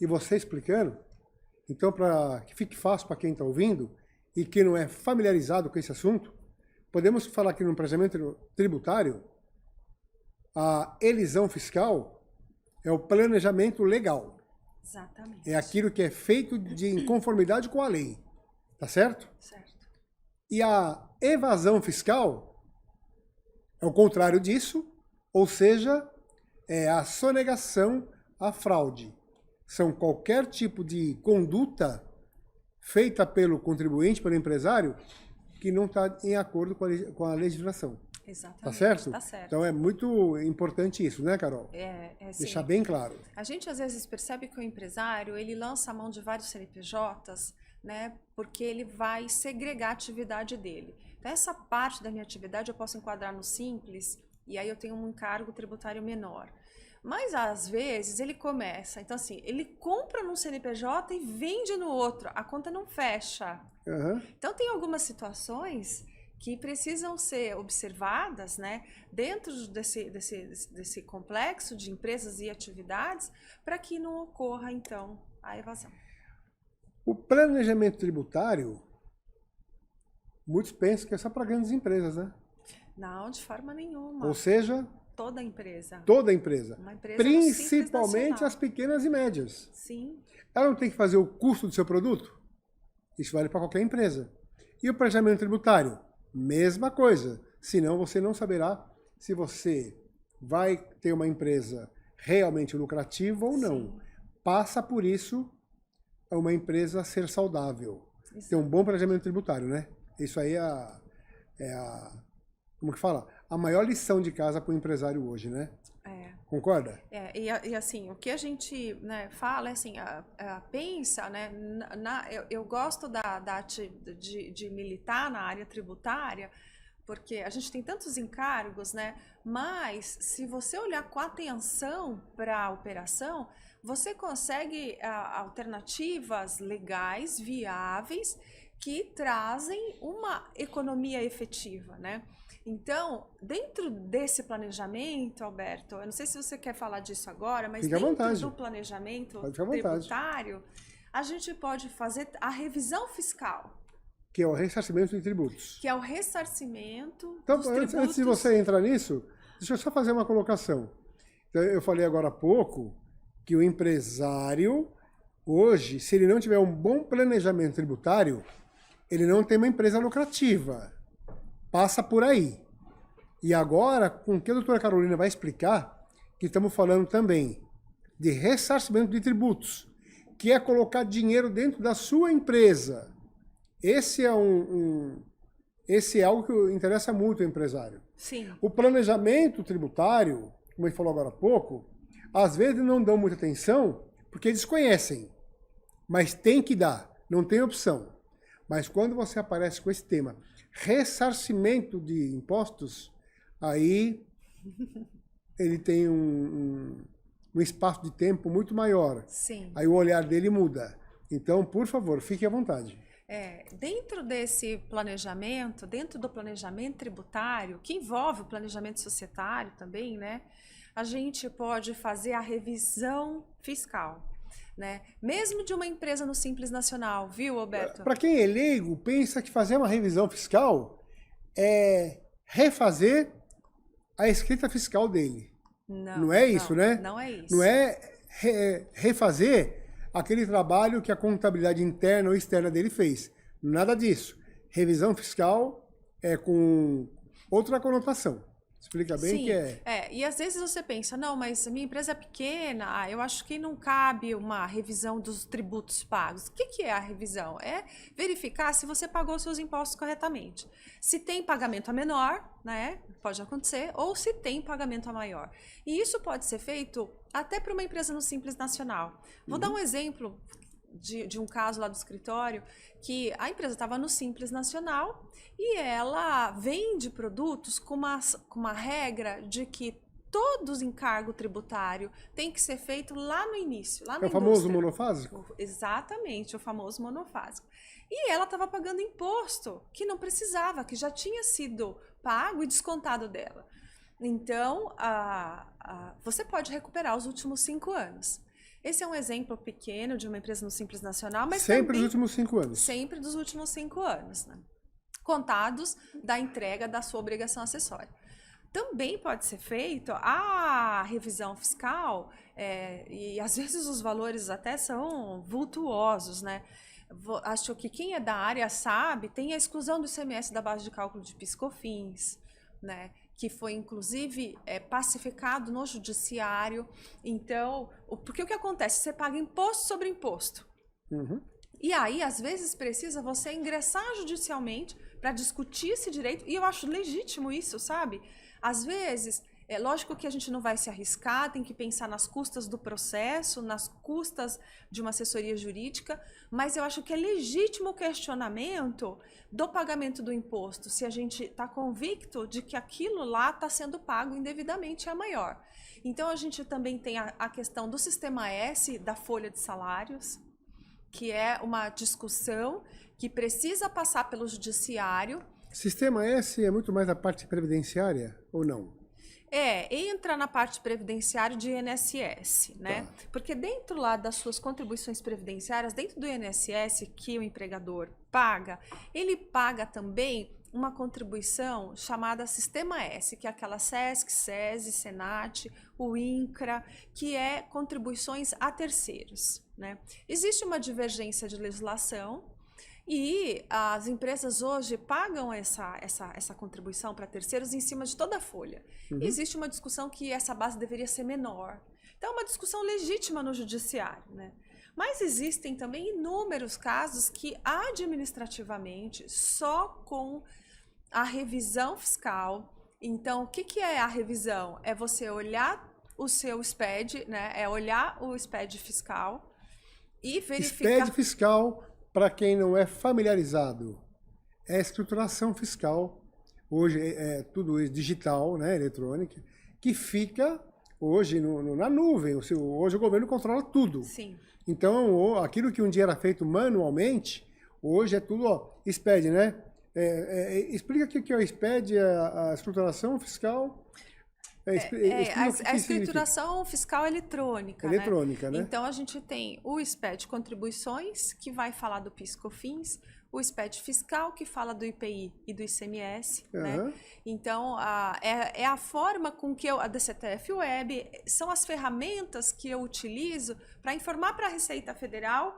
e você explicando, então, para que fique fácil para quem está ouvindo e que não é familiarizado com esse assunto, podemos falar que no planejamento tributário, a elisão fiscal é o planejamento legal. Exatamente. É aquilo que é feito em conformidade com a lei. Tá certo? Certo. E a evasão fiscal é o contrário disso, ou seja, é a sonegação, a fraude. São qualquer tipo de conduta feita pelo contribuinte, pelo empresário, que não está em acordo com a legislação. Exatamente. Tá certo? Tá certo. Então é muito importante isso, né, Carol? Deixar bem claro. A gente às vezes percebe que o empresário, ele lança a mão de vários CNPJs, né, porque ele vai segregar a atividade dele. Então essa parte da minha atividade eu posso enquadrar no Simples, e aí eu tenho um encargo tributário menor. Mas às vezes ele começa, então assim, ele compra num CNPJ e vende no outro, a conta não fecha. Uhum. Então tem algumas situações que precisam ser observadas, né, dentro desse complexo de empresas e atividades, para que não ocorra, então, a evasão. O planejamento tributário, muitos pensam que é só para grandes empresas, né? Não, de forma nenhuma. Ou seja, toda empresa. Toda empresa. Uma empresa Principalmente as pequenas e médias. Sim. Ela não tem que fazer o custo do seu produto? Isso vale para qualquer empresa. E o planejamento tributário? Mesma coisa. Senão você não saberá se você vai ter uma empresa realmente lucrativa ou não. Sim. Passa por isso uma empresa ser saudável. Ter um bom planejamento tributário, né? Isso aí como que fala? A maior lição de casa para o empresário hoje, né? Concorda? E assim, o que a gente, né, fala é assim, pensa, né, eu gosto de militar na área tributária, porque a gente tem tantos encargos, né, mas se você olhar com atenção para a operação, você consegue alternativas legais, viáveis, que trazem uma economia efetiva, né? Então, dentro desse planejamento, Alberto, eu não sei se você quer falar disso agora, mas dentro do planejamento tributário, a gente pode fazer a revisão fiscal. Que é o ressarcimento de tributos. Que é o ressarcimento então, dos tributos. Antes de você entrar nisso, deixa eu só fazer uma colocação. Então, eu falei agora há pouco que o empresário, hoje, se ele não tiver um bom planejamento tributário, ele não tem uma empresa lucrativa. Passa por aí. E agora, com o que a doutora Carolina vai explicar, que estamos falando também de ressarcimento de tributos, que é colocar dinheiro dentro da sua empresa. Esse é algo que interessa muito ao empresário. Sim. O planejamento tributário, como ele falou agora há pouco, às vezes não dão muita atenção porque desconhecem. Mas tem que dar, não tem opção. Mas quando você aparece com esse tema, ressarcimento de impostos, aí ele tem um espaço de tempo muito maior. Sim. Aí o olhar dele muda. Então, por favor, fique à vontade. Dentro desse planejamento, dentro do planejamento tributário, que envolve o planejamento societário também, né? a gente pode fazer a revisão fiscal, né? Mesmo de uma empresa no Simples Nacional, viu, Alberto? Para quem é leigo, pensa que fazer uma revisão fiscal é refazer a escrita fiscal dele. Não é isso, né? Não é isso. Não é refazer aquele trabalho que a contabilidade interna ou externa dele fez. Nada disso. Revisão fiscal é com outra conotação. Explica bem. Sim, que é... E às vezes você pensa, não, mas a minha empresa é pequena, eu acho que não cabe uma revisão dos tributos pagos. O que é a revisão? É verificar se você pagou seus impostos corretamente. Se tem pagamento a menor, né, pode acontecer, ou se tem pagamento a maior. E isso pode ser feito até para uma empresa no Simples Nacional. Vou dar um exemplo de um caso lá do escritório, que a empresa estava no Simples Nacional e ela vende produtos com uma regra de que todos os encargos tributários tem que ser feito lá no início, lá na indústria. É o famoso monofásico? Exatamente, o famoso monofásico. E ela estava pagando imposto que não precisava, que já tinha sido pago e descontado dela. Então, você pode recuperar os últimos 5 anos. Esse é um exemplo pequeno de uma empresa no Simples Nacional, mas sempre também, dos últimos 5 anos. Sempre dos últimos 5 anos, né? Contados da entrega da sua obrigação acessória. Também pode ser feito a revisão fiscal, e às vezes os valores até são vultuosos, né? Acho que quem é da área sabe, tem a exclusão do ICMS da base de cálculo de PIS/COFINS, né? Que foi, inclusive, pacificado no judiciário. Então, porque o que acontece? Você paga imposto sobre imposto. Uhum. E aí, às vezes, precisa você ingressar judicialmente para discutir esse direito. E eu acho legítimo isso, sabe? Às vezes, é lógico que a gente não vai se arriscar, tem que pensar nas custas do processo, nas custas de uma assessoria jurídica, mas eu acho que é legítimo o questionamento do pagamento do imposto, se a gente está convicto de que aquilo lá está sendo pago indevidamente, é maior. Então, a gente também tem a questão do Sistema S, da folha de salários, que é uma discussão que precisa passar pelo judiciário. Sistema S é muito mais a parte previdenciária ou não? Entra na parte previdenciária de INSS, né? Tá. Porque dentro lá das suas contribuições previdenciárias, dentro do INSS que o empregador paga, ele paga também uma contribuição chamada Sistema S, que é aquela SESC, SESI, SENAT, o INCRA, que é contribuições a terceiros, né? Existe uma divergência de legislação e as empresas hoje pagam essa contribuição para terceiros em cima de toda a folha. Uhum. Existe uma discussão que essa base deveria ser menor. Então, é uma discussão legítima no judiciário, né? Mas existem também inúmeros casos que, administrativamente, só com a revisão fiscal... Então, o que é a revisão? É você olhar o seu SPED, né? É olhar o SPED fiscal e verificar... SPED fiscal... Para quem não é familiarizado, é a escrituração fiscal, hoje é tudo digital, né, eletrônica, que fica hoje na nuvem. Hoje o governo controla tudo. Sim. Então, aquilo que um dia era feito manualmente, hoje é tudo SPED, né? Explica o que é o SPED, a escrituração fiscal. A escrituração fiscal eletrônica. Eletrônica, né? Então, a gente tem o SPED Contribuições, que vai falar do PIS/COFINS, o SPED Fiscal, que fala do IPI e do ICMS. Uhum. Né? Então, é a forma com que a DCTF Web, são as ferramentas que eu utilizo para informar para a Receita Federal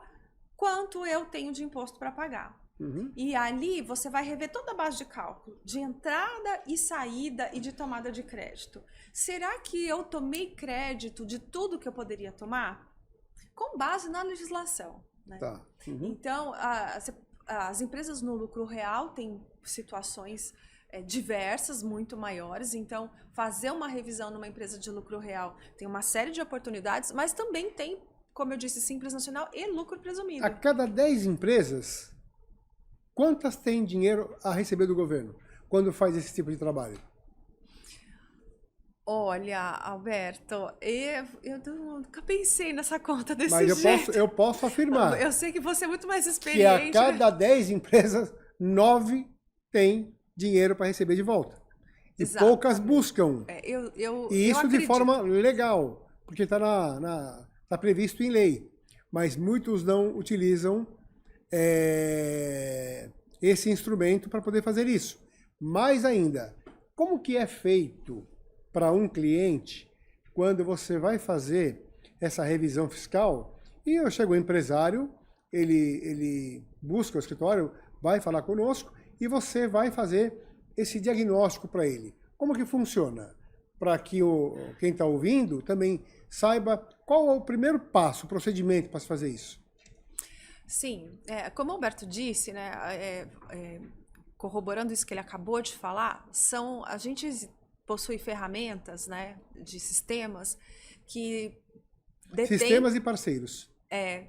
quanto eu tenho de imposto para pagar. Uhum. E ali você vai rever toda a base de cálculo, de entrada e saída e de tomada de crédito. Será que eu tomei crédito de tudo que eu poderia tomar? Com base na legislação, né? Tá. Uhum. Então, as empresas no lucro real têm situações diversas, muito maiores. Então, fazer uma revisão numa empresa de lucro real tem uma série de oportunidades, mas também tem, como eu disse, Simples Nacional e lucro presumido. A cada 10 empresas... Quantas têm dinheiro a receber do governo quando faz esse tipo de trabalho? Olha, Alberto, eu nunca pensei nessa conta desse jeito. Mas eu posso afirmar. Eu sei que você é muito mais experiente. Que a cada 10 empresas, 9 têm dinheiro para receber de volta. E poucas Exatamente. buscam. E isso de acredito. forma legal, porque está tá previsto em lei. Mas muitos não utilizam esse instrumento para poder fazer isso. Mais ainda, como que é feito para um cliente quando você vai fazer essa revisão fiscal e chega o empresário, ele busca o escritório, vai falar conosco e você vai fazer esse diagnóstico para ele. Como que funciona? Para que quem está ouvindo também saiba qual é o primeiro passo, o procedimento para se fazer isso. Sim, como o Alberto disse, né, corroborando isso que ele acabou de falar, a gente possui ferramentas, né, de sistemas que detêm, sistemas e parceiros.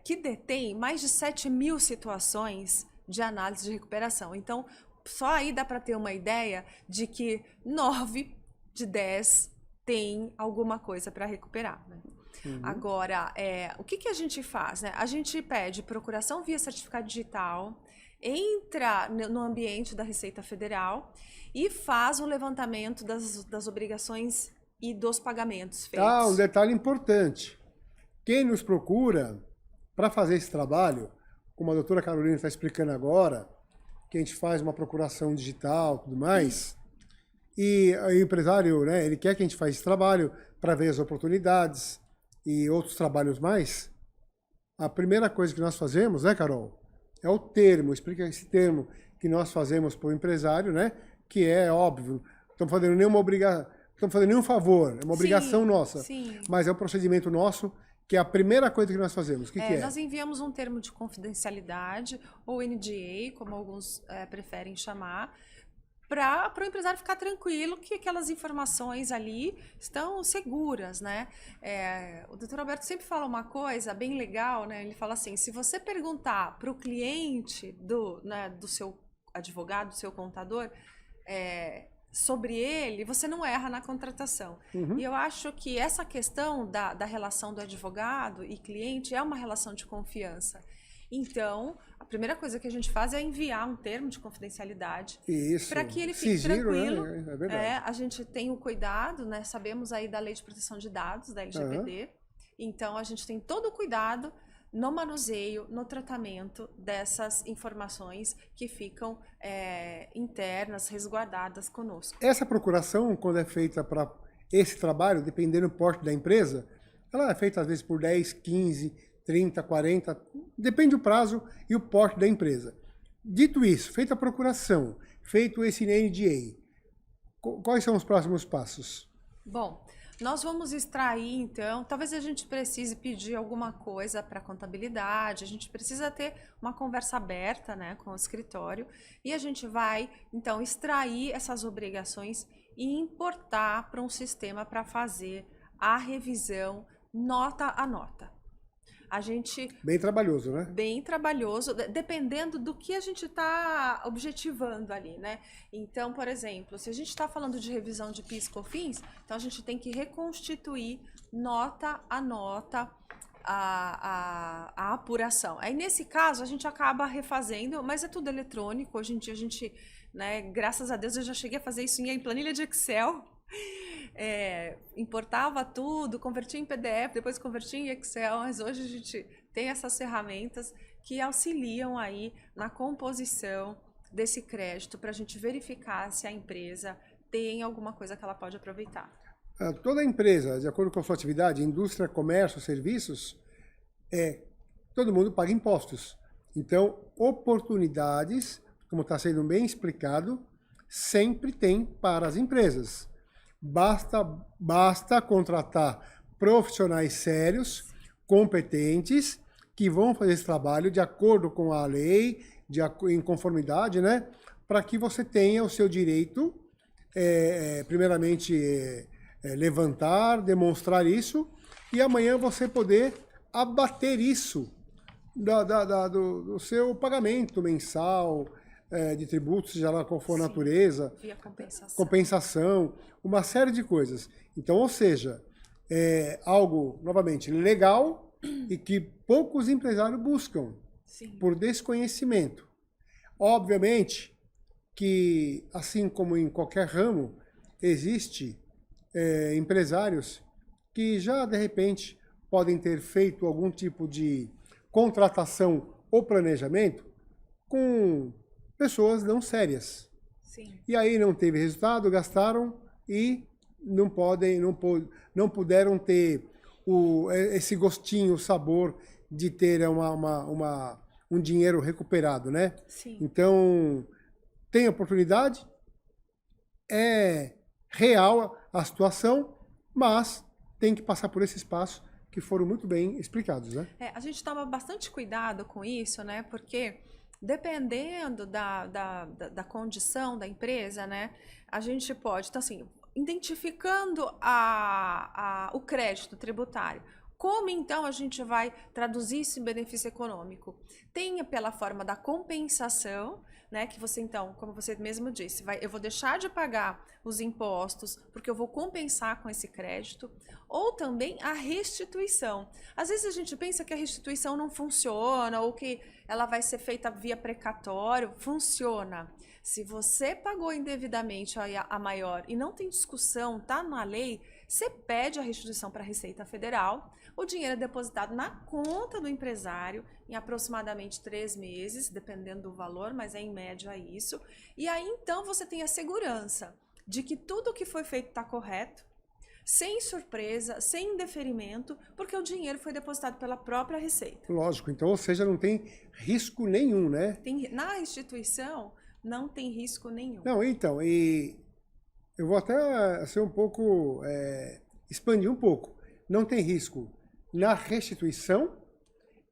Que detêm mais de 7.000 situações de análise de recuperação. Então, só aí dá para ter uma ideia de que 9 de 10 tem alguma coisa para recuperar, né? Uhum. Agora, o que a gente faz, né? A gente pede procuração via certificado digital, entra no ambiente da Receita Federal e faz o levantamento das obrigações e dos pagamentos feitos. Um detalhe importante. Quem nos procura para fazer esse trabalho, como a doutora Carolina está explicando agora, que a gente faz uma procuração digital e tudo mais, e o empresário, né, ele quer que a gente faça esse trabalho para ver as oportunidades e outros trabalhos mais, a primeira coisa que nós fazemos, né, Carol, é o termo, explica esse termo que nós fazemos para o empresário, né, que é óbvio, não estamos fazendo nenhuma obrigação, não estamos fazendo nenhum favor, é uma obrigação nossa, mas é um procedimento nosso, que é a primeira coisa que nós fazemos. O que é? Nós enviamos um termo de confidencialidade, ou NDA, como alguns preferem chamar, para o empresário ficar tranquilo que aquelas informações ali estão seguras, né? O doutor Alberto sempre fala uma coisa bem legal, né? Ele fala assim, se você perguntar para o cliente do seu advogado, do seu contador, sobre ele, você não erra na contratação. Uhum. E eu acho que essa questão da relação do advogado e cliente é uma relação de confiança. Então, a primeira coisa que a gente faz é enviar um termo de confidencialidade para que ele fique tranquilo. Né? É verdade. A gente tem o cuidado, né? Sabemos aí da Lei de Proteção de Dados, da LGPD. Uhum. Então, a gente tem todo o cuidado no manuseio, no tratamento dessas informações que ficam internas, resguardadas conosco. Essa procuração, quando é feita para esse trabalho, dependendo do porte da empresa, ela é feita às vezes por 10, 15, 30, 40, depende do prazo e o porte da empresa. Dito isso, feita a procuração, feito esse NDA, quais são os próximos passos? Bom, nós vamos extrair, então, talvez a gente precise pedir alguma coisa para a contabilidade, a gente precisa ter uma conversa aberta, né, com o escritório, e a gente vai, então, extrair essas obrigações e importar para um sistema para fazer a revisão nota a nota. A gente... Bem trabalhoso, né? Bem trabalhoso, dependendo do que a gente está objetivando ali, né? Então, por exemplo, se a gente está falando de revisão de PIS e COFINS, então a gente tem que reconstituir nota a nota a apuração. Aí, nesse caso, a gente acaba refazendo, mas é tudo eletrônico. Hoje em dia, a gente, né, graças a Deus, eu já cheguei a fazer isso em planilha de Excel. Importava tudo, convertia em PDF, depois convertia em Excel, mas hoje a gente tem essas ferramentas que auxiliam aí na composição desse crédito para a gente verificar se a empresa tem alguma coisa que ela pode aproveitar. Toda empresa, de acordo com a sua atividade, indústria, comércio, serviços, todo mundo paga impostos. Então, oportunidades, como está sendo bem explicado, sempre tem para as empresas. Basta contratar profissionais sérios, competentes, que vão fazer esse trabalho de acordo com a lei, em conformidade, né? Para que você tenha o seu direito, primeiramente, levantar, demonstrar isso, e amanhã você poder abater isso do seu pagamento mensal, de tributos, seja lá qual for a natureza, via compensação, uma série de coisas. Então, ou seja, algo, novamente, legal e que poucos empresários buscam. Sim. Por desconhecimento. Obviamente que, assim como em qualquer ramo, existe empresários que já, de repente, podem ter feito algum tipo de contratação ou planejamento com pessoas não sérias. Sim. E aí não teve resultado, gastaram e não puderam ter esse gostinho, o sabor de ter um dinheiro recuperado, né? Sim. Então, tem oportunidade, é real a situação, mas tem que passar por esses passos que foram muito bem explicados, né? A gente toma bastante cuidado com isso, né? Porque dependendo da condição da empresa, né? A gente pode, então assim, identificando o crédito tributário. Como então a gente vai traduzir esse benefício econômico? Tenha pela forma da compensação, né? Que você então, como você mesmo disse, eu vou deixar de pagar os impostos porque eu vou compensar com esse crédito, ou também a restituição. Às vezes a gente pensa que a restituição não funciona ou que ela vai ser feita via precatório. Funciona. Se você pagou indevidamente a maior e não tem discussão, tá na lei, você pede a restituição para a Receita Federal, o dinheiro é depositado na conta do empresário em aproximadamente 3 meses, dependendo do valor, mas é em média isso. E aí então você tem a segurança de que tudo o que foi feito está correto, sem surpresa, sem indeferimento, porque o dinheiro foi depositado pela própria Receita. Lógico, então, ou seja, não tem risco nenhum, né? Na instituição, não tem risco nenhum. Não, então, e eu vou até ser um pouco, expandir um pouco. Não tem risco na restituição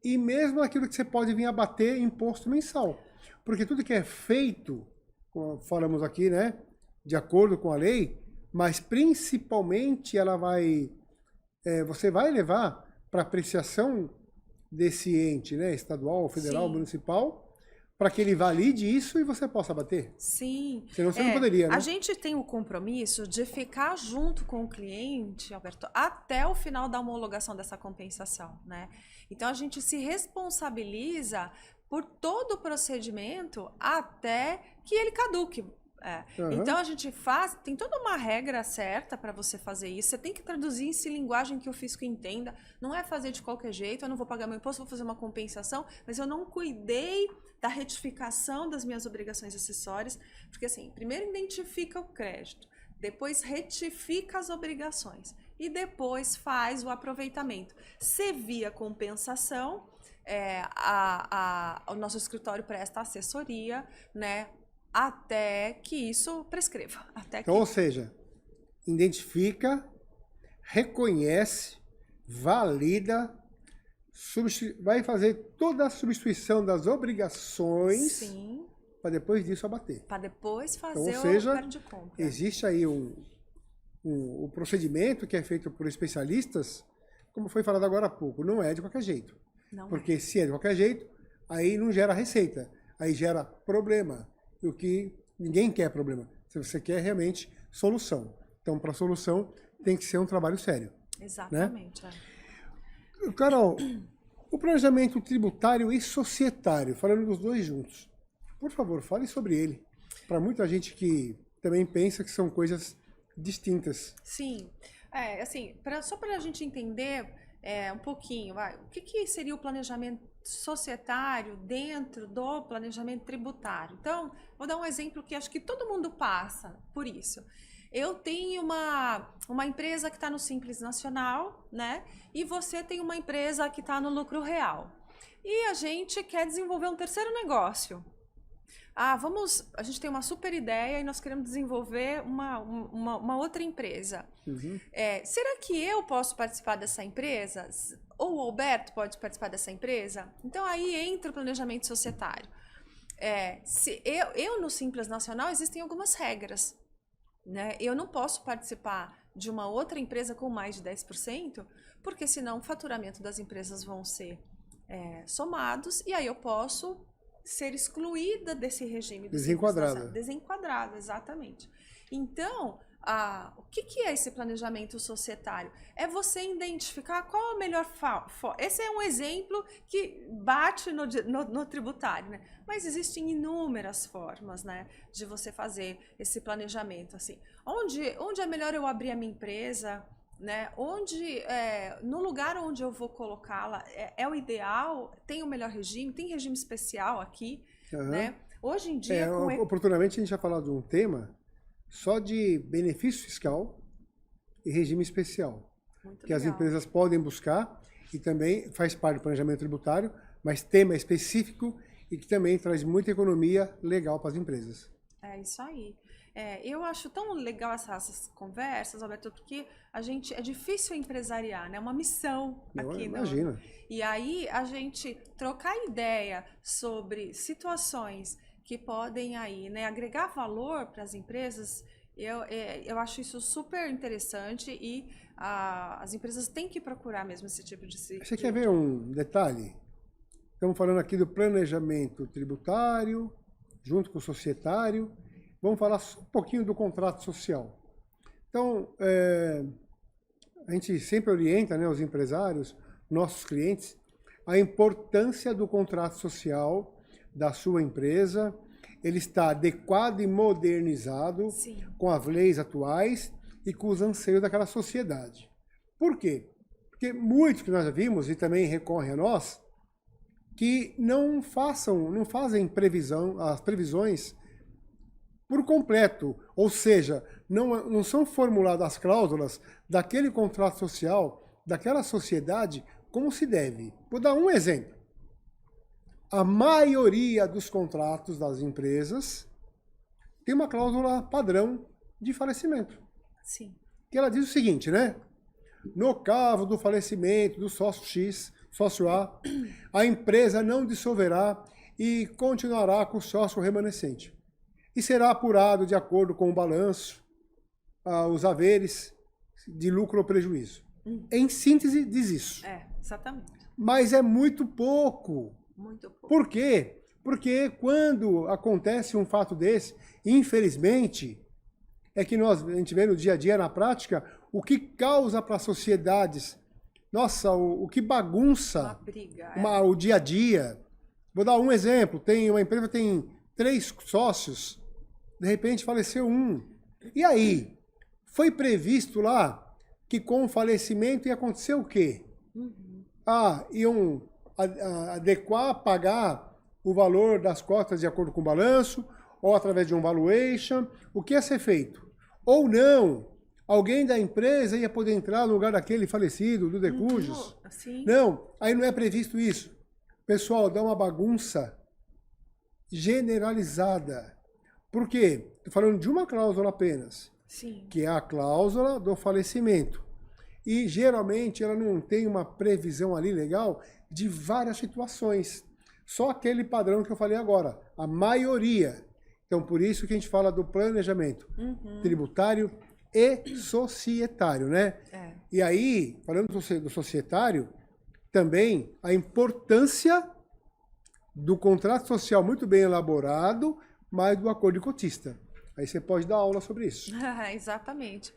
e mesmo aquilo que você pode vir a bater imposto mensal. Porque tudo que é feito, como falamos aqui, né, de acordo com a lei, mas principalmente você vai levar para apreciação desse ente, né, estadual, federal, Sim. municipal, para que ele valide isso e você possa bater. Sim. Senão você não poderia, né? A gente tem o compromisso de ficar junto com o cliente, Alberto, até o final da homologação dessa compensação, né? Então a gente se responsabiliza por todo o procedimento até que ele caduque. Uhum. Então a gente tem toda uma regra certa para você fazer isso. Você tem que traduzir isso em linguagem que o fisco entenda. Não é fazer de qualquer jeito. Eu não vou pagar meu imposto, vou fazer uma compensação, mas eu não cuidei da retificação das minhas obrigações acessórias, porque assim, primeiro identifica o crédito, depois retifica as obrigações e depois faz o aproveitamento. Se via compensação, o nosso escritório presta assessoria, né? Até que isso prescreva. Então, ou seja, identifica, reconhece, valida, vai fazer toda a substituição das obrigações para depois disso abater. Para depois fazer então, ou seja, o plano de compra. Existe aí um procedimento que é feito por especialistas, como foi falado agora há pouco, não é de qualquer jeito. Não porque se é de qualquer jeito, aí não gera receita, aí gera problema. O que ninguém quer problema. Se você quer realmente solução. Então, para solução, tem que ser um trabalho sério. Exatamente. Né? Carol, o planejamento tributário e societário, falando dos dois juntos, por favor, fale sobre ele. Para muita gente que também pensa que são coisas distintas. Sim. Assim, só para a gente entender um pouquinho, o que seria o planejamento societário dentro do planejamento tributário? Então, vou dar um exemplo que acho que todo mundo passa por isso. Eu tenho uma empresa que está no Simples Nacional, né? E você tem uma empresa que está no lucro real. E a gente quer desenvolver um terceiro negócio. A gente tem uma super ideia e nós queremos desenvolver uma outra empresa. Uhum. Será que eu posso participar dessa empresa? Ou o Alberto pode participar dessa empresa? Então aí entra o planejamento societário. Se eu no Simples Nacional existem algumas regras, né? Eu não posso participar de uma outra empresa com mais de 10%, porque senão o faturamento das empresas vão ser somados e aí eu posso ser excluída desse regime. Desenquadrada. Desenquadrada, exatamente. Então, o que é esse planejamento societário? É você identificar qual a melhor forma. Esse é um exemplo que bate no tributário, né? Mas existem inúmeras formas, né, de você fazer esse planejamento. Assim. Onde é melhor eu abrir a minha empresa? Né? No lugar onde eu vou colocá-la é o ideal? Tem o melhor regime? Tem regime especial aqui? Né? Hoje em dia... Oportunamente a gente vai falar de um tema só de benefício fiscal e regime especial. Muito que legal. As empresas podem buscar e também faz parte do planejamento tributário, mas tema específico e que também traz muita economia legal para as empresas. É isso aí. Eu acho tão legal essas conversas, Alberto, porque é difícil empresariar, né? É uma missão aqui. Imagina. E aí a gente trocar ideia sobre situações que podem aí, né, agregar valor para as empresas, eu acho isso super interessante e as empresas têm que procurar mesmo esse tipo de... Você quer ver um detalhe? Estamos falando aqui do planejamento tributário, junto com o societário. Vamos falar um pouquinho do contrato social. Então, a gente sempre orienta, né, os empresários, nossos clientes, a importância do contrato social da sua empresa. Ele está adequado e modernizado Sim. com as leis atuais e com os anseios daquela sociedade. Por quê? Porque muitos que nós já vimos, e também recorrem a nós, que não fazem as previsões por completo, ou seja, não são formuladas as cláusulas daquele contrato social, daquela sociedade, como se deve. Vou dar um exemplo. A maioria dos contratos das empresas tem uma cláusula padrão de falecimento. Sim. Que ela diz o seguinte, né? No caso do falecimento do sócio X, sócio A, a empresa não dissolverá e continuará com o sócio remanescente. E será apurado de acordo com o balanço, os haveres de lucro ou prejuízo. Em síntese, diz isso. Exatamente. Mas é muito pouco. Muito pouco. Por quê? Porque quando acontece um fato desse, infelizmente, é que a gente vê no dia a dia, na prática, o que causa para as sociedades, nossa, o que bagunça uma briga, o dia a dia. Vou dar um exemplo, uma empresa tem 3 sócios, de repente faleceu um. E aí? Foi previsto lá que com o falecimento ia acontecer o quê? Iam adequar, pagar o valor das cotas de acordo com o balanço, ou através de um valuation, o que ia ser feito? Ou não, alguém da empresa ia poder entrar no lugar daquele falecido, do decujus? Não, aí não é previsto isso. Pessoal, dá uma bagunça generalizada. Por quê? Estou falando de uma cláusula apenas, Sim. que é a cláusula do falecimento. E geralmente ela não tem uma previsão ali legal de várias situações. Só aquele padrão que eu falei agora, a maioria. Então, por isso que a gente fala do planejamento tributário e societário, né? E aí, falando do societário, também a importância do contrato social muito bem elaborado, mas do acordo de cotista. Aí você pode dar aula sobre isso. Exatamente.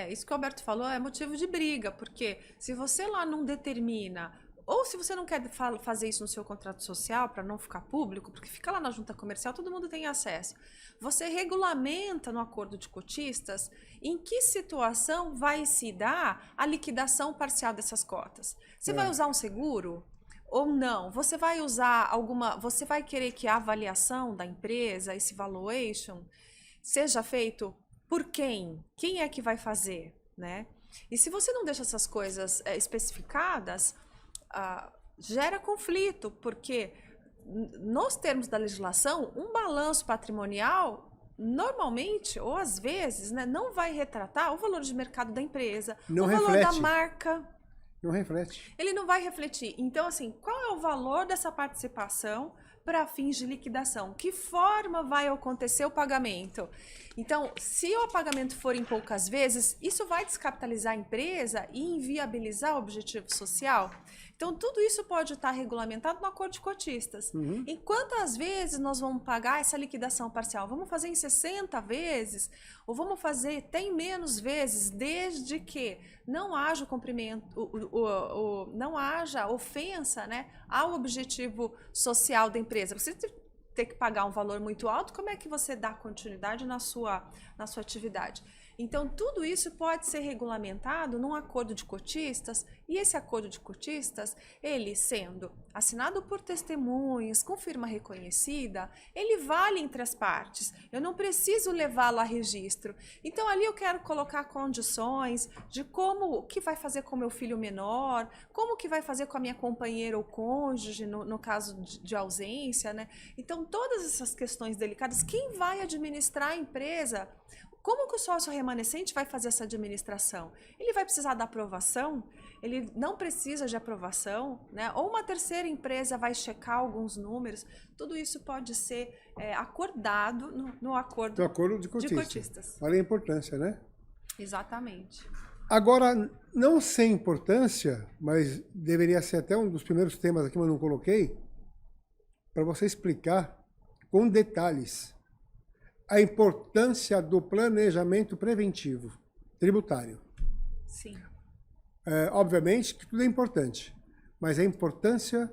Isso que o Alberto falou é motivo de briga, porque se você lá não determina, ou se você não quer fazer isso no seu contrato social para não ficar público, porque fica lá na junta comercial, todo mundo tem acesso. Você regulamenta no acordo de cotistas em que situação vai se dar a liquidação parcial dessas cotas. Você vai usar um seguro? Ou não? Você vai usar você vai querer que a avaliação da empresa, esse valuation, seja feito por quem? Quem é que vai fazer, né? E se você não deixa essas coisas especificadas, gera conflito, porque nos termos da legislação, um balanço patrimonial, normalmente, ou às vezes, né, não vai retratar o valor de mercado da empresa, não o reflete. Valor da marca. Não reflete. Ele não vai refletir. Então, assim, qual é o valor dessa participação para fins de liquidação? Que forma vai acontecer o pagamento? Então, se o pagamento for em poucas vezes, isso vai descapitalizar a empresa e inviabilizar o objetivo social? Então, Então, tudo isso pode estar regulamentado no acordo de cotistas. Em quantas vezes nós vamos pagar essa liquidação parcial? Vamos fazer em 60 vezes? Ou vamos fazer até em menos vezes, desde que não haja o cumprimento, não haja ofensa, né, ao objetivo social da empresa. Você ter que pagar um valor muito alto, como é que você dá continuidade na sua atividade? Então, tudo isso pode ser regulamentado num acordo de cotistas, e esse acordo de cotistas, ele sendo assinado por testemunhas, com firma reconhecida, ele vale entre as partes. Eu não preciso levá-lo a registro. Então, ali eu quero colocar condições de como, o que vai fazer com o meu filho menor, como que vai fazer com a minha companheira ou cônjuge, no caso de ausência, né? Então, todas essas questões delicadas, quem vai administrar a empresa? Como que o sócio remanescente vai fazer essa administração? Ele vai precisar da aprovação? Ele não precisa de aprovação, né? Ou uma terceira empresa vai checar alguns números? Tudo isso pode ser acordado no acordo, de cotistas. Olha a importância, né? Exatamente. Agora, não sem importância, mas deveria ser até um dos primeiros temas aqui, mas não coloquei, para você explicar com detalhes a importância do planejamento preventivo tributário. Sim. Obviamente que tudo é importante, mas a importância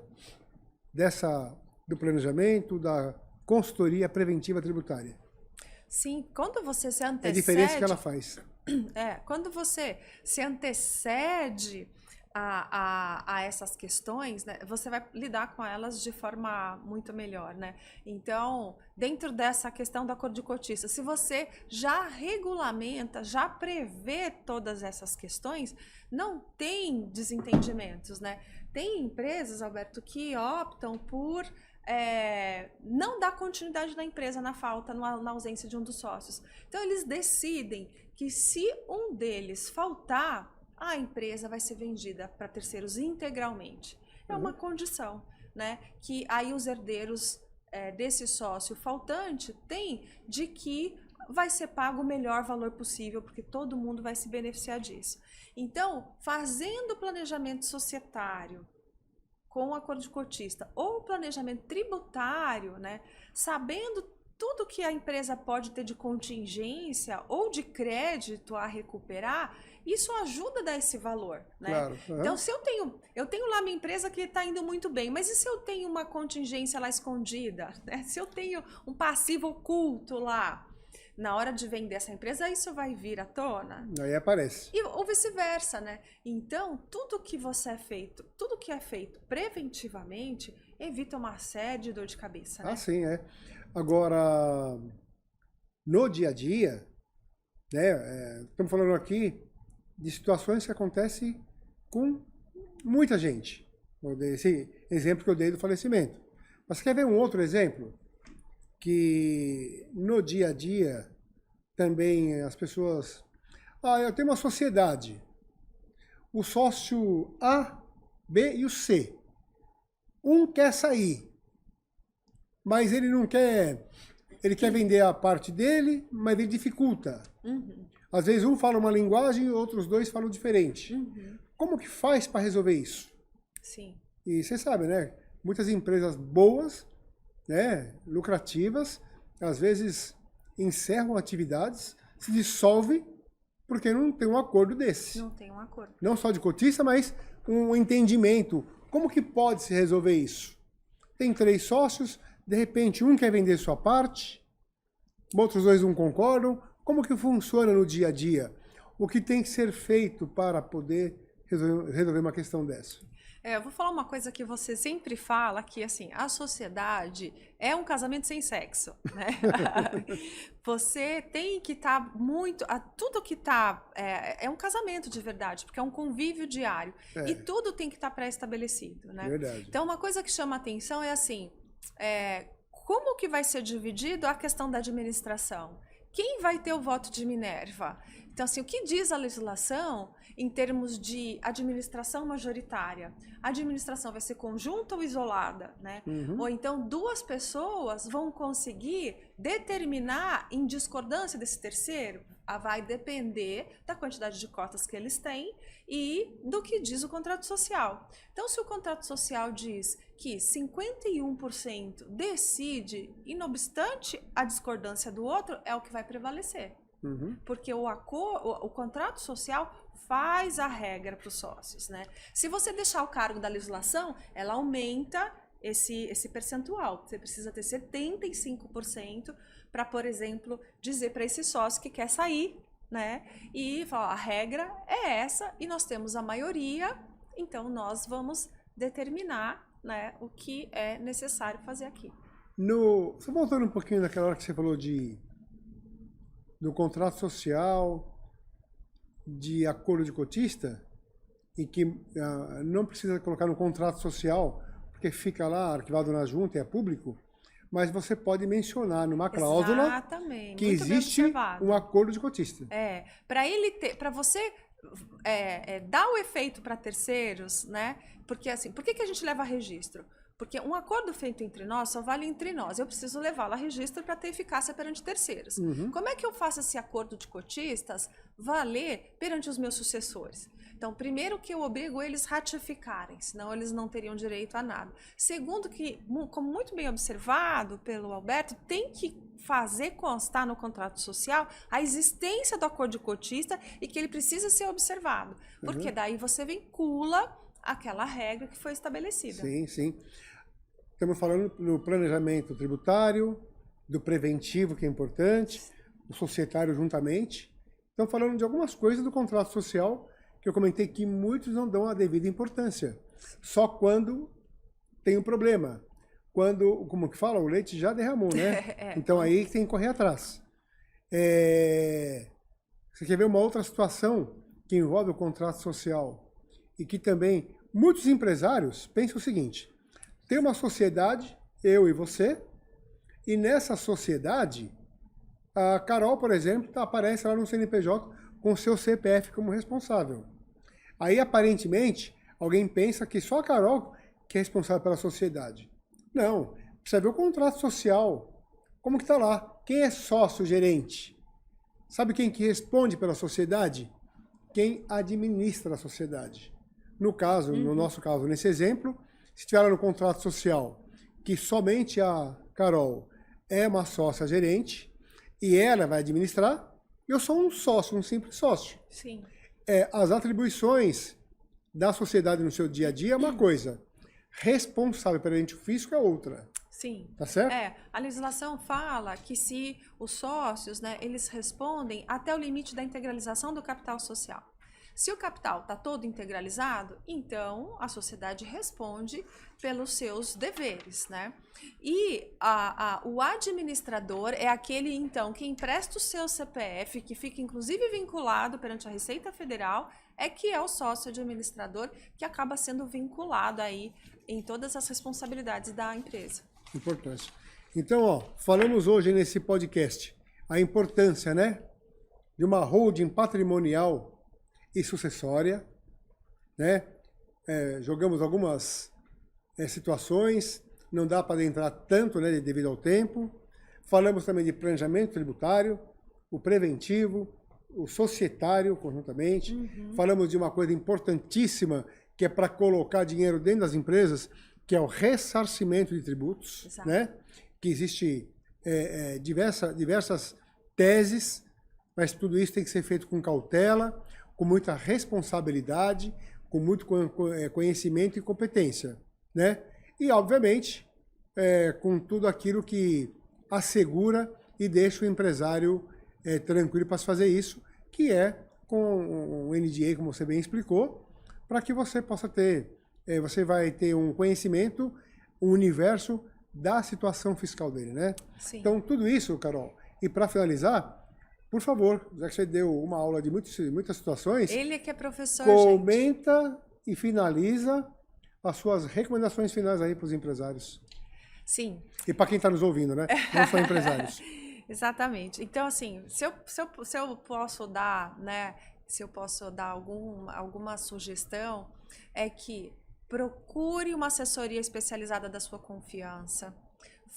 do planejamento, da consultoria preventiva tributária. Sim, quando você se antecede... É a diferença que ela faz. Quando você se antecede a essas questões, né, você vai lidar com elas de forma muito melhor, né? Então, dentro dessa questão do acordo de cotista, se você já regulamenta, já prevê todas essas questões, não tem desentendimentos, né? Tem empresas, Alberto, que optam por não dar continuidade na empresa na ausência de um dos sócios. Então, eles decidem que se um deles faltar, a empresa vai ser vendida para terceiros integralmente. É uma condição, né? Que aí os herdeiros desse sócio faltante têm de que vai ser pago o melhor valor possível, porque todo mundo vai se beneficiar disso. Então, fazendo o planejamento societário com o acordo de cotista ou planejamento tributário, né? Sabendo tudo que a empresa pode ter de contingência ou de crédito a recuperar, isso ajuda a dar esse valor, né? Claro. Então, se eu tenho lá minha empresa que está indo muito bem, mas e se eu tenho uma contingência lá escondida, né? Se eu tenho um passivo oculto lá, na hora de vender essa empresa, isso vai vir à tona. Aí aparece. Ou vice-versa, né? Então, tudo que é feito preventivamente, evita uma série de dor de cabeça, né? Sim, é. Agora, no dia a dia, né, estamos falando aqui de situações que acontecem com muita gente. Esse exemplo que eu dei do falecimento. Mas quer ver um outro exemplo? Que no dia a dia também as pessoas... eu tenho uma sociedade. O sócio A, B e o C. Um quer sair, mas ele não quer... Ele quer vender a parte dele, mas ele dificulta. Às vezes um fala uma linguagem e outros dois falam diferente. Como que faz para resolver isso? Sim. E você sabe, né? Muitas empresas boas, né, lucrativas, às vezes encerram atividades, se dissolvem porque não tem um acordo desse. Não tem um acordo. Não só de cotista, mas um entendimento. Como que pode se resolver isso? Tem 3 sócios, de repente um quer vender sua parte, outros 2 não concordam. Como que funciona no dia a dia? O que tem que ser feito para poder resolver uma questão dessa? Eu vou falar uma coisa que você sempre fala, que assim, a sociedade é um casamento sem sexo, né? Você tem que estar tudo que está... É um casamento de verdade, porque é um convívio diário. E tudo tem que estar pré-estabelecido, né? Verdade. Então, uma coisa que chama atenção é assim, como que vai ser dividido a questão da administração? Quem vai ter o voto de Minerva? Então, assim, o que diz a legislação em termos de administração majoritária. A administração vai ser conjunta ou isolada, né? Ou então duas pessoas vão conseguir determinar em discordância desse terceiro? Vai depender da quantidade de cotas que eles têm e do que diz o contrato social. Então, se o contrato social diz que 51% decide, e não obstante a discordância do outro, é o que vai prevalecer. Porque o contrato social faz a regra para os sócios, né? Se você deixar o cargo da legislação, ela aumenta esse percentual. Você precisa ter 75% para, por exemplo, dizer para esse sócio que quer sair, né? E falar, a regra é essa e nós temos a maioria, então nós vamos determinar, né, o que é necessário fazer aqui. Só voltando um pouquinho naquela hora que você falou do contrato social, de acordo de cotista, e que não precisa colocar no contrato social, porque fica lá arquivado na junta e é público, mas você pode mencionar numa cláusula Exatamente, que muito bem existe observado. um acordo de cotista. Para você dar o efeito para terceiros, né? Porque assim, por que a gente leva registro? Porque um acordo feito entre nós só vale entre nós. Eu preciso levá-lo a registro para ter eficácia perante terceiros. Como é que eu faço esse acordo de cotistas valer perante os meus sucessores? Então, primeiro que eu obrigo eles a ratificarem, senão eles não teriam direito a nada. Segundo que, como muito bem observado pelo Alberto, tem que fazer constar no contrato social a existência do acordo de cotista e que ele precisa ser observado. Porque daí você vincula aquela regra que foi estabelecida. Sim, sim. Estamos falando no planejamento tributário, do preventivo, que é importante, o societário juntamente. Estamos falando de algumas coisas do contrato social que eu comentei que muitos não dão a devida importância. Só quando tem um problema. Quando, como que fala, o leite já derramou, né? Então aí tem que correr atrás. Você quer ver uma outra situação que envolve o contrato social e que também muitos empresários pensam o seguinte: tem uma sociedade, eu e você, e nessa sociedade, a Carol, por exemplo, aparece lá no CNPJ com o seu CPF como responsável. Aí, aparentemente, alguém pensa que só a Carol que é responsável pela sociedade. Não, precisa ver o contrato social. Como que está lá? Quem é sócio gerente? Sabe quem que responde pela sociedade? Quem administra a sociedade. No caso, no nosso caso, nesse exemplo, se tiver lá no contrato social que somente a Carol é uma sócia gerente e ela vai administrar, eu sou um sócio, um simples sócio. Sim. As atribuições da sociedade no seu dia a dia é uma coisa, responsável perante o fisco é outra. Sim. Tá certo? A legislação fala que se os sócios, né, eles respondem até o limite da integralização do capital social. Se o capital está todo integralizado, então a sociedade responde pelos seus deveres, né? E o administrador é aquele, então, que empresta o seu CPF, que fica inclusive vinculado perante a Receita Federal, que é o sócio administrador que acaba sendo vinculado aí em todas as responsabilidades da empresa. Importante. Então, falamos hoje nesse podcast a importância, né, de uma holding patrimonial e sucessória, né? Jogamos algumas situações, não dá para adentrar tanto, né, devido ao tempo. Falamos também de planejamento tributário, o preventivo, o societário, conjuntamente. Falamos de uma coisa importantíssima, que é para colocar dinheiro dentro das empresas, que é o ressarcimento de tributos. Exato. Né? Que existe diversas teses, mas tudo isso tem que ser feito com cautela, com muita responsabilidade, com muito conhecimento e competência, né? E, obviamente, com tudo aquilo que assegura e deixa o empresário tranquilo para fazer isso, que é com o NDA, como você bem explicou, para que você possa ter, você vai ter um conhecimento, um universo da situação fiscal dele, né? Sim. Então, tudo isso, Carol, e para finalizar, por favor, já que você deu uma aula de muitas situações... Ele que é professor, comenta, gente. E finaliza as suas recomendações finais aí para os empresários. Sim. E para quem está nos ouvindo, né? Não só empresários. Exatamente. Então, assim, se eu posso dar, né, se eu posso dar alguma sugestão, é que procure uma assessoria especializada da sua confiança,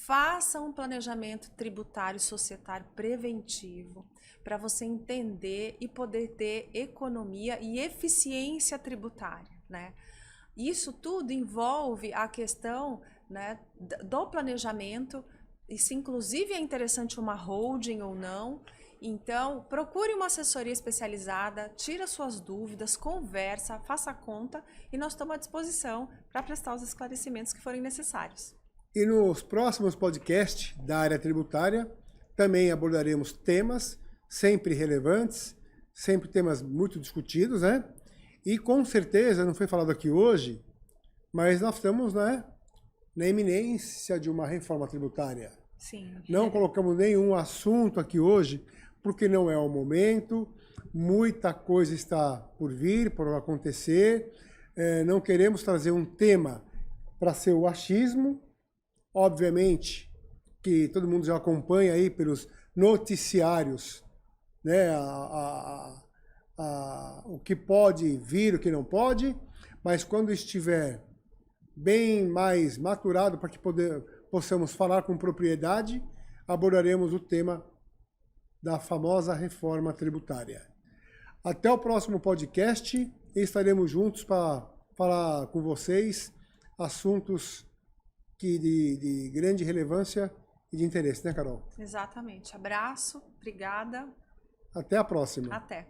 faça um planejamento tributário societário preventivo para você entender e poder ter economia e eficiência tributária, né? Isso tudo envolve a questão, né, do planejamento, e se inclusive é interessante uma holding ou não. Então, procure uma assessoria especializada, tira suas dúvidas, conversa, faça a conta e nós estamos à disposição para prestar os esclarecimentos que forem necessários. E nos próximos podcasts da área tributária também abordaremos temas sempre relevantes, sempre temas muito discutidos, né? E com certeza, não foi falado aqui hoje, mas nós estamos, né, na iminência de uma reforma tributária. Sim. Não colocamos nenhum assunto aqui hoje, porque não é o momento, muita coisa está por vir, por acontecer. Não queremos trazer um tema para ser o achismo. Obviamente que todo mundo já acompanha aí pelos noticiários, né, o que pode vir, o que não pode, mas quando estiver bem mais maturado para que possamos falar com propriedade, abordaremos o tema da famosa reforma tributária. Até o próximo podcast e estaremos juntos para falar com vocês assuntos de grande relevância e de interesse, né, Carol? Exatamente. Abraço, obrigada. Até a próxima. Até.